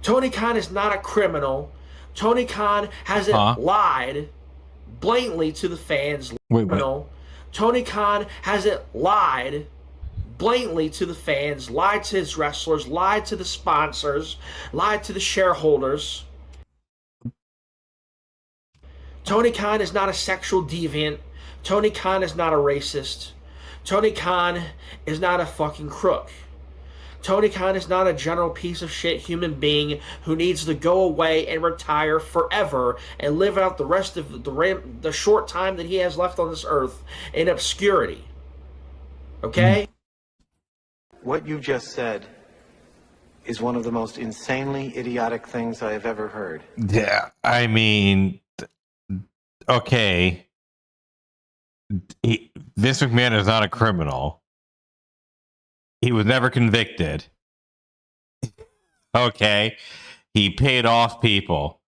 Speaker 11: Tony Khan is not a criminal. Tony Khan hasn't lied blatantly to the fans. Tony Khan hasn't lied blatantly to the fans, lied to his wrestlers, lied to the sponsors, lied to the shareholders. Tony Khan is not a sexual deviant. Tony Khan is not a racist. Tony Khan is not a fucking crook. Tony Khan is not a general piece of shit human being who needs to go away and retire forever and live out the rest of the short time that he has left on this earth in obscurity. Okay?
Speaker 4: What you just said is one of the most insanely idiotic things I have ever heard.
Speaker 1: Yeah, I mean, okay. Vince McMahon is not a criminal. He was never convicted. Okay. He paid off people.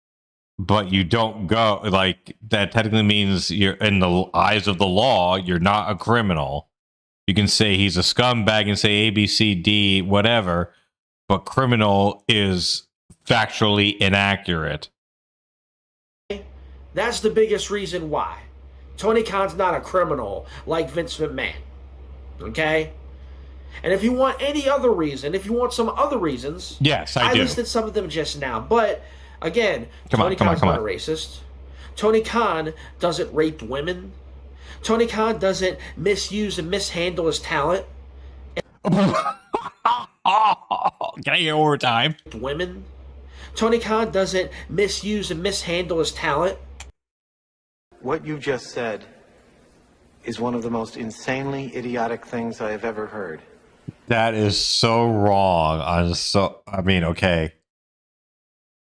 Speaker 1: But you don't go, like, that technically means you're, in the eyes of the law, you're not a criminal. You can say he's a scumbag and say A, B, C, D, whatever. But criminal is factually inaccurate.
Speaker 11: That's the biggest reason why. Tony Khan's not a criminal like Vince McMahon. Okay? And if you want any other reason, if you want some other reasons,
Speaker 1: yes, I do.
Speaker 11: Listed some of them just now. But again, Tony Khan's not a racist. Tony Khan doesn't rape women. Tony Khan doesn't misuse and mishandle his talent.
Speaker 1: Can I hear overtime?
Speaker 11: Women. Tony Khan doesn't misuse and mishandle his talent.
Speaker 4: What you just said is one of the most insanely idiotic things I have ever heard.
Speaker 1: That is so wrong. I mean, okay.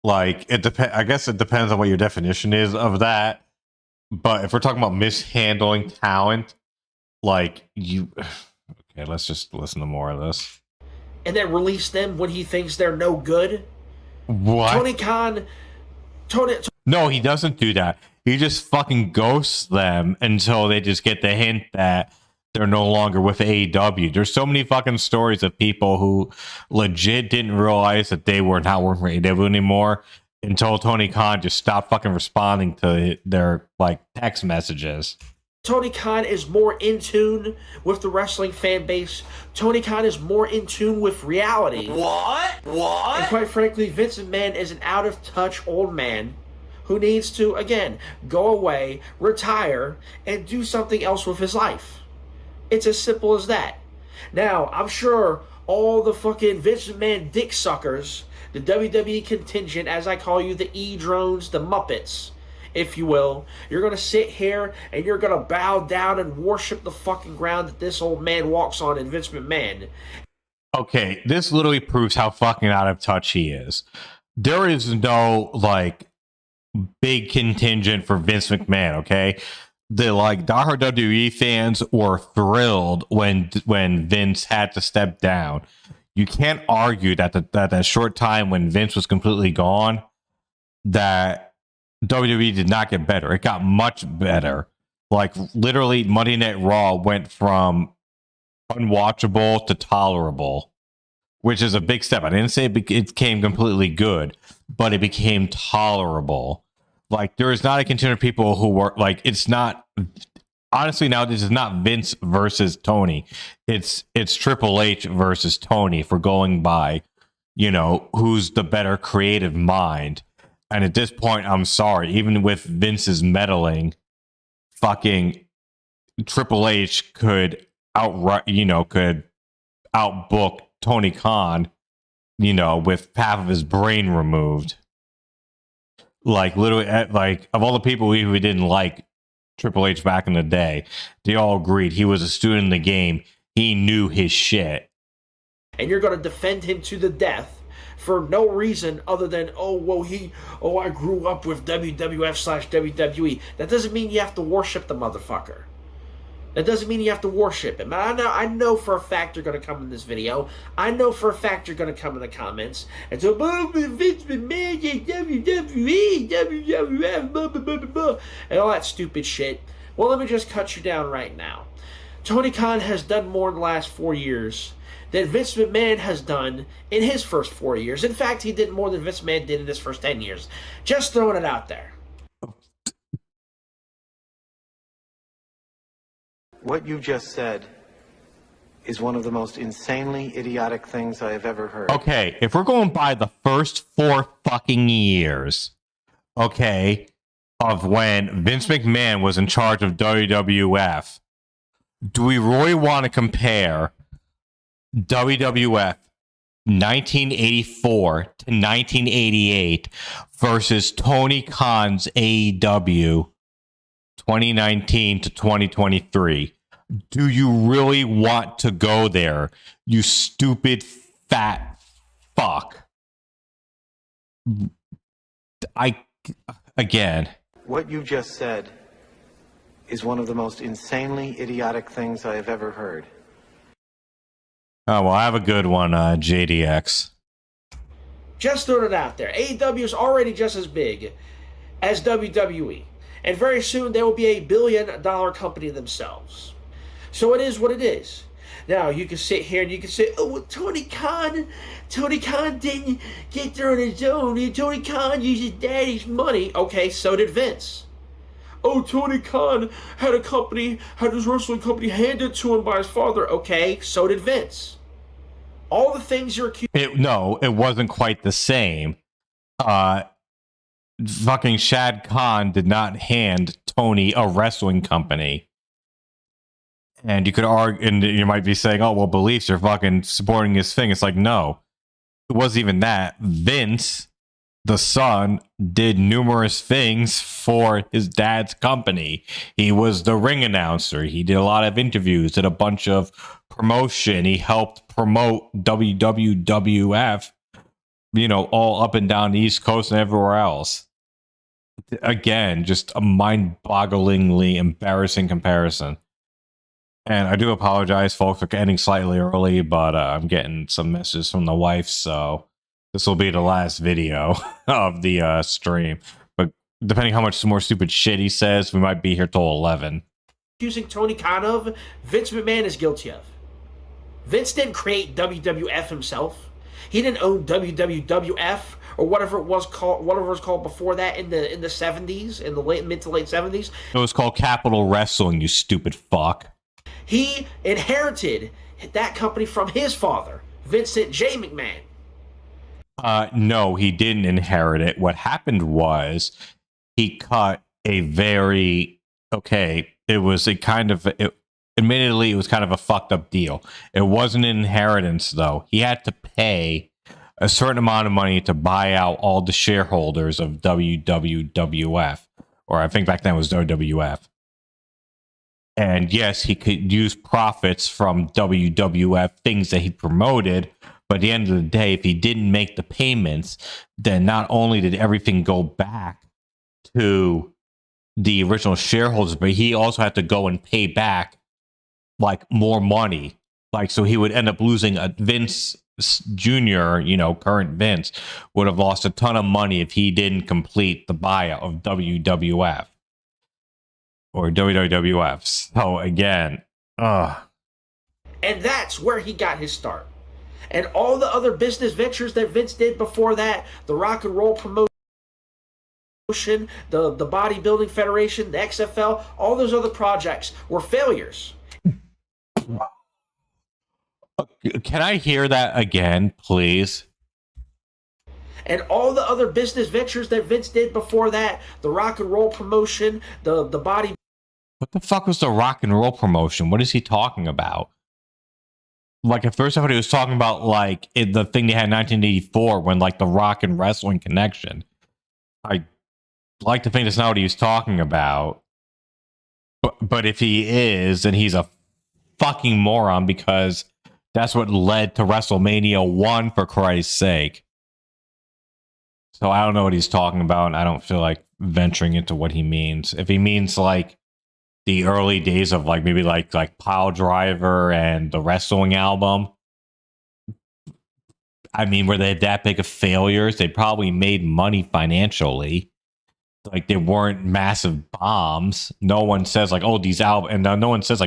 Speaker 1: Like, it depends. I guess it depends on what your definition is of that. But if we're talking about mishandling talent, like you, okay, let's just listen to more of this.
Speaker 11: And then release them when he thinks they're no good.
Speaker 1: What?
Speaker 11: Tony Khan.
Speaker 1: No, he doesn't do that. He just fucking ghosts them until they just get the hint that they're no longer with AEW. There's so many fucking stories of people who legit didn't realize that they were not working for AEW anymore until Tony Khan just stopped fucking responding to their like text messages.
Speaker 11: Tony Khan is more in tune with the wrestling fan base. Tony Khan is more in tune with reality.
Speaker 3: What?
Speaker 11: And quite frankly, Vince McMahon is an out-of-touch old man who needs to, again, go away, retire, and do something else with his life. It's as simple as that. Now, I'm sure all the fucking Vince McMahon dick suckers, the WWE contingent, as I call you, the E-drones, the Muppets, if you will, you're going to sit here and you're going to bow down and worship the fucking ground that this old man walks on in Vince McMahon.
Speaker 1: Okay, this literally proves how fucking out of touch he is. There is no, like, big contingent for Vince McMahon, okay? The, like, diehard WWE fans were thrilled when Vince had to step down. You can't argue that short time when Vince was completely gone, that WWE did not get better. It got much better. Like, literally, Monday Night Raw went from unwatchable to tolerable, which is a big step. I didn't say it became completely good, but it became tolerable. Like, there is not a contingent of people who were, like, it's not, honestly, now this is not Vince versus Tony. It's Triple H versus Tony for going by, you know, who's the better creative mind. And at this point, I'm sorry, even with Vince's meddling, fucking Triple H could outbook Tony Khan, you know, with half of his brain removed. Like, literally, like, of all the people who didn't like Triple H back in the day, they all agreed he was a student in the game. He knew his shit.
Speaker 11: And you're going to defend him to the death for no reason other than, I grew up with WWF/WWE. That doesn't mean you have to worship the motherfucker. That doesn't mean you have to worship him. I know for a fact you're going to come in this video. I know for a fact you're going to come in the comments and say, Vince McMahon, WWE, WWF, blah, blah, blah, blah, and all that stupid shit. Well, let me just cut you down right now. Tony Khan has done more in the last 4 years than Vince McMahon has done in his first 4 years. In fact, he did more than Vince McMahon did in his first 10 years. Just throwing it out there.
Speaker 4: What you just said is one of the most insanely idiotic things I have ever heard.
Speaker 1: Okay, if we're going by the first 4 fucking years, okay, of when Vince McMahon was in charge of WWF, do we really want to compare WWF 1984 to 1988 versus Tony Khan's AEW 2019 to 2023? Do you really want to go there, you stupid fat fuck? Again.
Speaker 4: What you just said is one of the most insanely idiotic things I have ever heard.
Speaker 1: Oh, well, I have a good one, JDX.
Speaker 11: Just throwing it out there. AEW is already just as big as WWE. And very soon they will be a $1 billion company themselves. So it is what it is. Now, you can sit here and you can say, well, Tony Khan didn't get there on his own. Tony Khan used his daddy's money. Okay, so did Vince. Oh, Tony Khan had his wrestling company handed to him by his father. Okay, so did Vince. All the things you're accusing.
Speaker 1: No, it wasn't quite the same. Fucking Shad Khan did not hand Tony a wrestling company. And you could argue, and you might be saying, oh, well, beliefs are fucking supporting his thing. It's like, no, it wasn't even that. Vince, the son, did numerous things for his dad's company. He was the ring announcer. He did a lot of interviews, did a bunch of promotion. He helped promote WWF, all up and down the East Coast and everywhere else. Again, just a mind-bogglingly embarrassing comparison. And I do apologize, folks, for ending slightly early, but I'm getting some messages from the wife, so this will be the last video of the stream. But depending how much more stupid shit he says, we might be here till 11.
Speaker 11: Accusing Tony Khan of, Vince McMahon is guilty of. Vince didn't create WWF himself. He didn't own WWF or whatever it was called before that in the 70s, in the mid to late 70s.
Speaker 1: It was called Capital Wrestling, you stupid fuck.
Speaker 11: He inherited that company from his father, Vincent J. McMahon.
Speaker 1: No, he didn't inherit it. What happened was he cut a very, admittedly, it was kind of a fucked up deal. It wasn't an inheritance, though. He had to pay a certain amount of money to buy out all the shareholders of WWF, or I think back then it was WWF. And yes, he could use profits from WWF, things that he promoted. But at the end of the day, if he didn't make the payments, then not only did everything go back to the original shareholders, but he also had to go and pay back more money. So he would end up losing Vince Jr., current Vince, would have lost a ton of money if he didn't complete the buyout of WWF. Or WWF. So again,
Speaker 11: And that's where he got his start. And all the other business ventures that Vince did before that, the rock and roll promotion, the bodybuilding federation, the XFL, all those other projects were failures.
Speaker 1: Can I hear that again, please?
Speaker 11: And all the other business ventures that Vince did before that, the rock and roll promotion, the body.
Speaker 1: What the fuck was the rock and roll promotion? What is he talking about? At first I thought he was talking about the thing they had in 1984 when the rock and wrestling connection. I like to think that's not what he was talking about. But if he is, then he's a fucking moron, because that's what led to WrestleMania 1, for Christ's sake. So I don't know what he's talking about, and I don't feel like venturing into what he means. If he means the early days of maybe Pile Driver and the wrestling album, I mean, were they that big of failures? They probably made money financially. They weren't massive bombs. No one says these albums, and no one says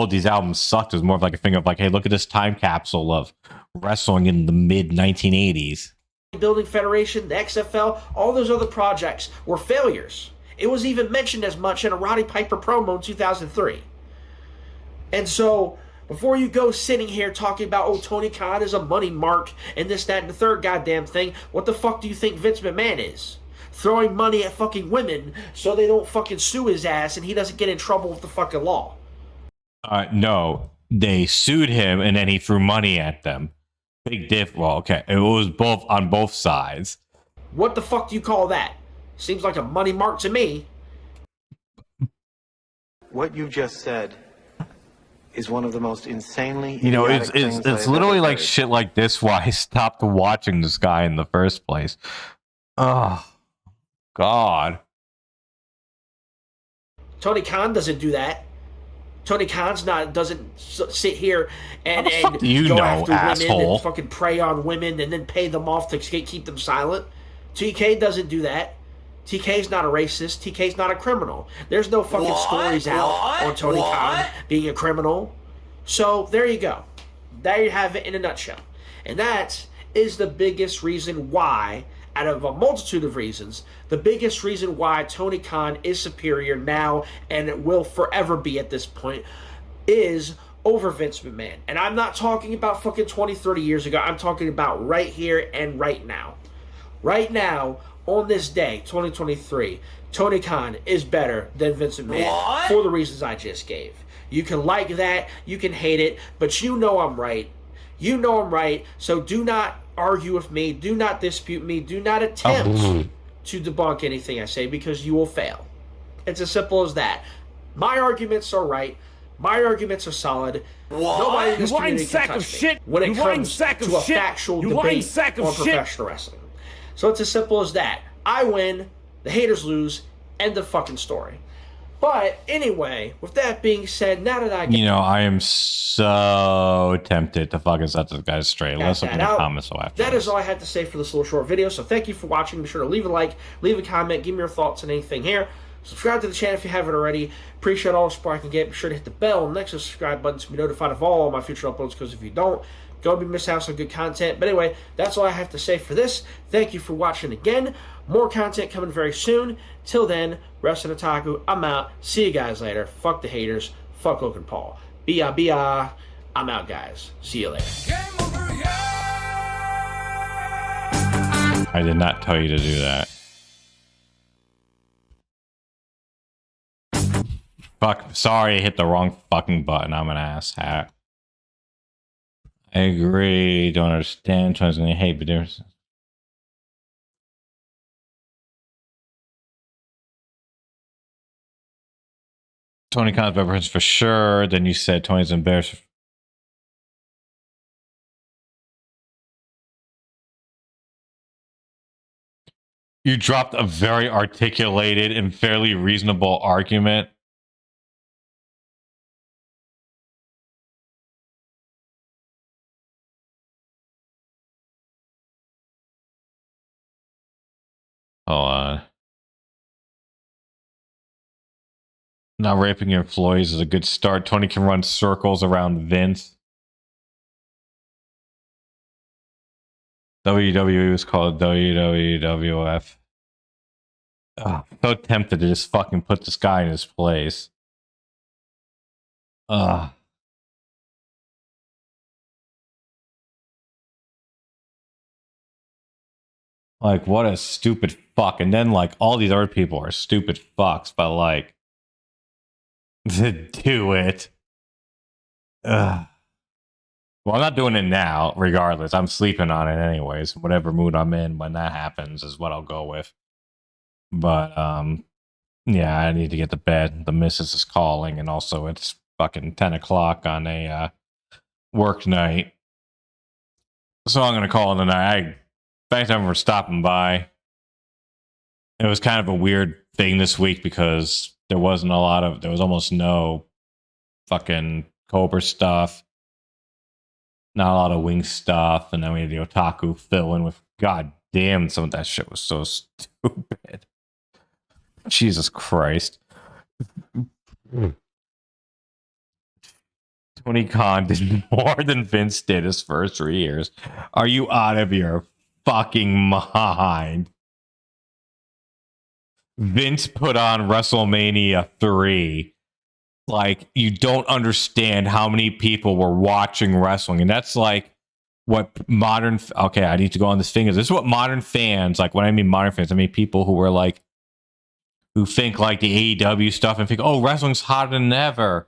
Speaker 1: these albums sucked. It's more of a thing of hey, look at this time capsule of wrestling in the mid 1980s.
Speaker 11: Building Federation, the XFL, all those other projects were failures. It was even mentioned as much in a Roddy Piper promo in 2003. And so, before you go sitting here talking about, Tony Khan is a money mark and this, that, and the third goddamn thing, what the fuck do you think Vince McMahon is? Throwing money at fucking women so they don't fucking sue his ass and he doesn't get in trouble with the fucking law.
Speaker 1: No, they sued him and then he threw money at them. Big diff. Well, okay, it was both on both sides.
Speaker 11: What the fuck do you call that? Seems like a money mark to me.
Speaker 4: What you just said is one of the most insanely
Speaker 1: it's literally shit like this why I stopped watching this guy in the first place. Oh, God.
Speaker 11: Tony Khan doesn't do that. Tony Khan's doesn't sit here and go after
Speaker 1: asshole?
Speaker 11: women and fucking prey on women and then pay them off to keep them silent. TK doesn't do that. TK's not a racist. TK's not a criminal. There's no fucking stories out on Tony Khan being a criminal. So there you go. There you have it in a nutshell. And that is the biggest reason why, out of a multitude of reasons, the biggest reason why Tony Khan is superior now and it will forever be at this point is over Vince McMahon. And I'm not talking about fucking 20, 30 years ago. I'm talking about right here and right now. Right now, on this day, 2023, Tony Khan is better than Vince McMahon for the reasons I just gave. You can like that, you can hate it, but you know I'm right. You know I'm right, so do not argue with me, do not dispute me, do not attempt to debunk anything I say because you will fail. It's as simple as that. My arguments are right. My arguments are solid. Nobody in this community can touch me when it comes to a factual debate on professional wrestling. So it's as simple as that. I win, the haters lose, end of fucking story. But anyway, with that being said, now that I get...
Speaker 1: You know, I am so tempted to fucking set this guy straight. Let's look in the comments.
Speaker 11: That is all I had to say for this little short video. So thank you for watching. Be sure to leave a like, leave a comment, give me your thoughts on anything here. Subscribe to the channel if you haven't already. Appreciate all the support I can get. Be sure to hit the bell next to the subscribe button to be notified of all my future uploads, because if you don't, go be missing out on some good content. But anyway, that's all I have to say for this. Thank you for watching again. More content coming very soon. Till then, Wrestling Otaku, I'm out. See you guys later. Fuck the haters. Fuck Logan Paul. B-I-B-I. I'm out, guys. See you later.
Speaker 1: I did not tell you to do that. Fuck, sorry, I hit the wrong fucking button. I'm an asshat. I agree. Don't understand. Tony's gonna hate, but there's... Tony Khan's reference for sure. Then you said Tony's embarrassed. You dropped a very articulated and fairly reasonable argument. Hold on. Not raping your employees is a good start. Tony can run circles around Vince. WWE was called WWF. Oh, so tempted to just fucking put this guy in his place. Ugh. Like, what a stupid fuck. And then, like, all these other people are stupid fucks, but, like, to do it. Ugh. Well, I'm not doing it now, regardless. I'm sleeping on it anyways. Whatever mood I'm in when that happens is what I'll go with. But, yeah, I need to get to bed. The missus is calling, and also it's fucking 10 o'clock on a work night. So I'm going to call it a night. Thanks everyone for stopping by. It was kind of a weird thing this week because there was almost no fucking Cobra stuff. Not a lot of Wing stuff. And then we had the Otaku fill in with, god damn, some of that shit was so stupid. Jesus Christ. Tony Khan did more than Vince did his first 3 years. Are you out of your fucking mind? Vince put on WrestleMania 3. Like, you don't understand how many people were watching wrestling. And that's like what modern... Okay, I need to go on this thing. This is what modern fans... Like, when I mean modern fans, I mean people who were like... Who think like the AEW stuff and think, oh, wrestling's hotter than ever.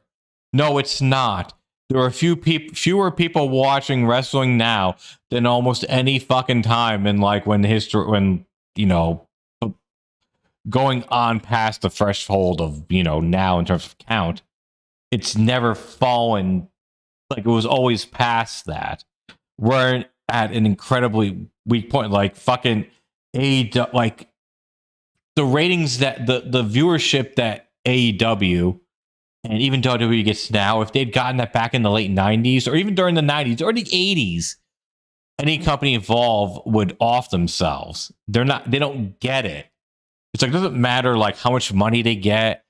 Speaker 1: No, it's not. There are fewer people watching wrestling now than almost any fucking time in like when you know, going on past the threshold of, you know, now in terms of count, it's never fallen. Like, it was always past that. We're at an incredibly weak point. Like fucking AEW, like the ratings that the viewership that AEW and even WWE gets now, if they'd gotten that back in the late 90s or even during the 90s or the 80s, any company involved would off themselves. They don't get it. It's like, it doesn't matter like how much money they get,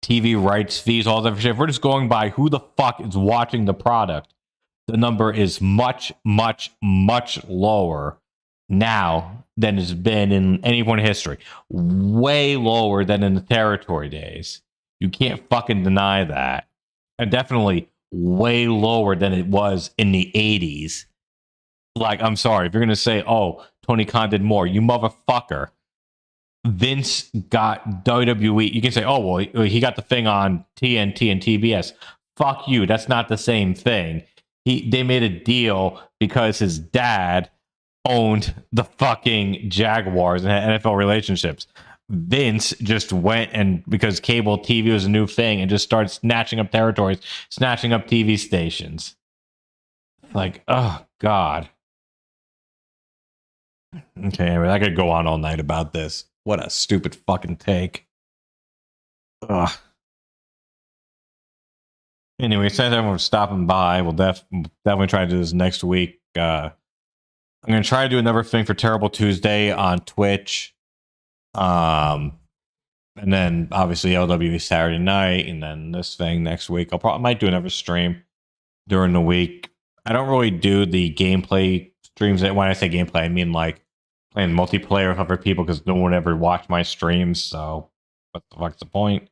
Speaker 1: TV rights fees, all that shit. If we're just going by who the fuck is watching the product, the number is much, much, much lower now than it's been in any point in history. Way lower than in the territory days. You can't fucking deny that. And definitely way lower than it was in the 80s. Like, I'm sorry, if you're going to say, oh, Tony Khan did more, you motherfucker. Vince got WWE. You can say, oh, well, he got the thing on TNT and TBS. Fuck you. That's not the same thing. They made a deal because his dad owned the fucking Jaguars and had NFL relationships. Vince just went and because cable TV was a new thing and just started snatching up territories, snatching up TV stations. Like, oh, God. Okay, anyway, I could go on all night about this. What a stupid fucking take. Ugh. Anyway, thanks everyone for stopping by. We'll definitely try to do this next week. I'm going to try to do another thing for Terrible Tuesday on Twitch. And then obviously LWE Saturday night, and then this thing next week. I might do another stream during the week. I don't really do the gameplay streams. When I say gameplay, I mean like playing multiplayer with other people because no one ever watched my streams. So what the fuck's the point?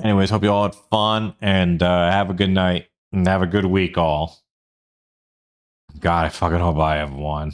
Speaker 1: Anyways, hope you all had fun and have a good night and have a good week, all. God, I fucking hope I have one.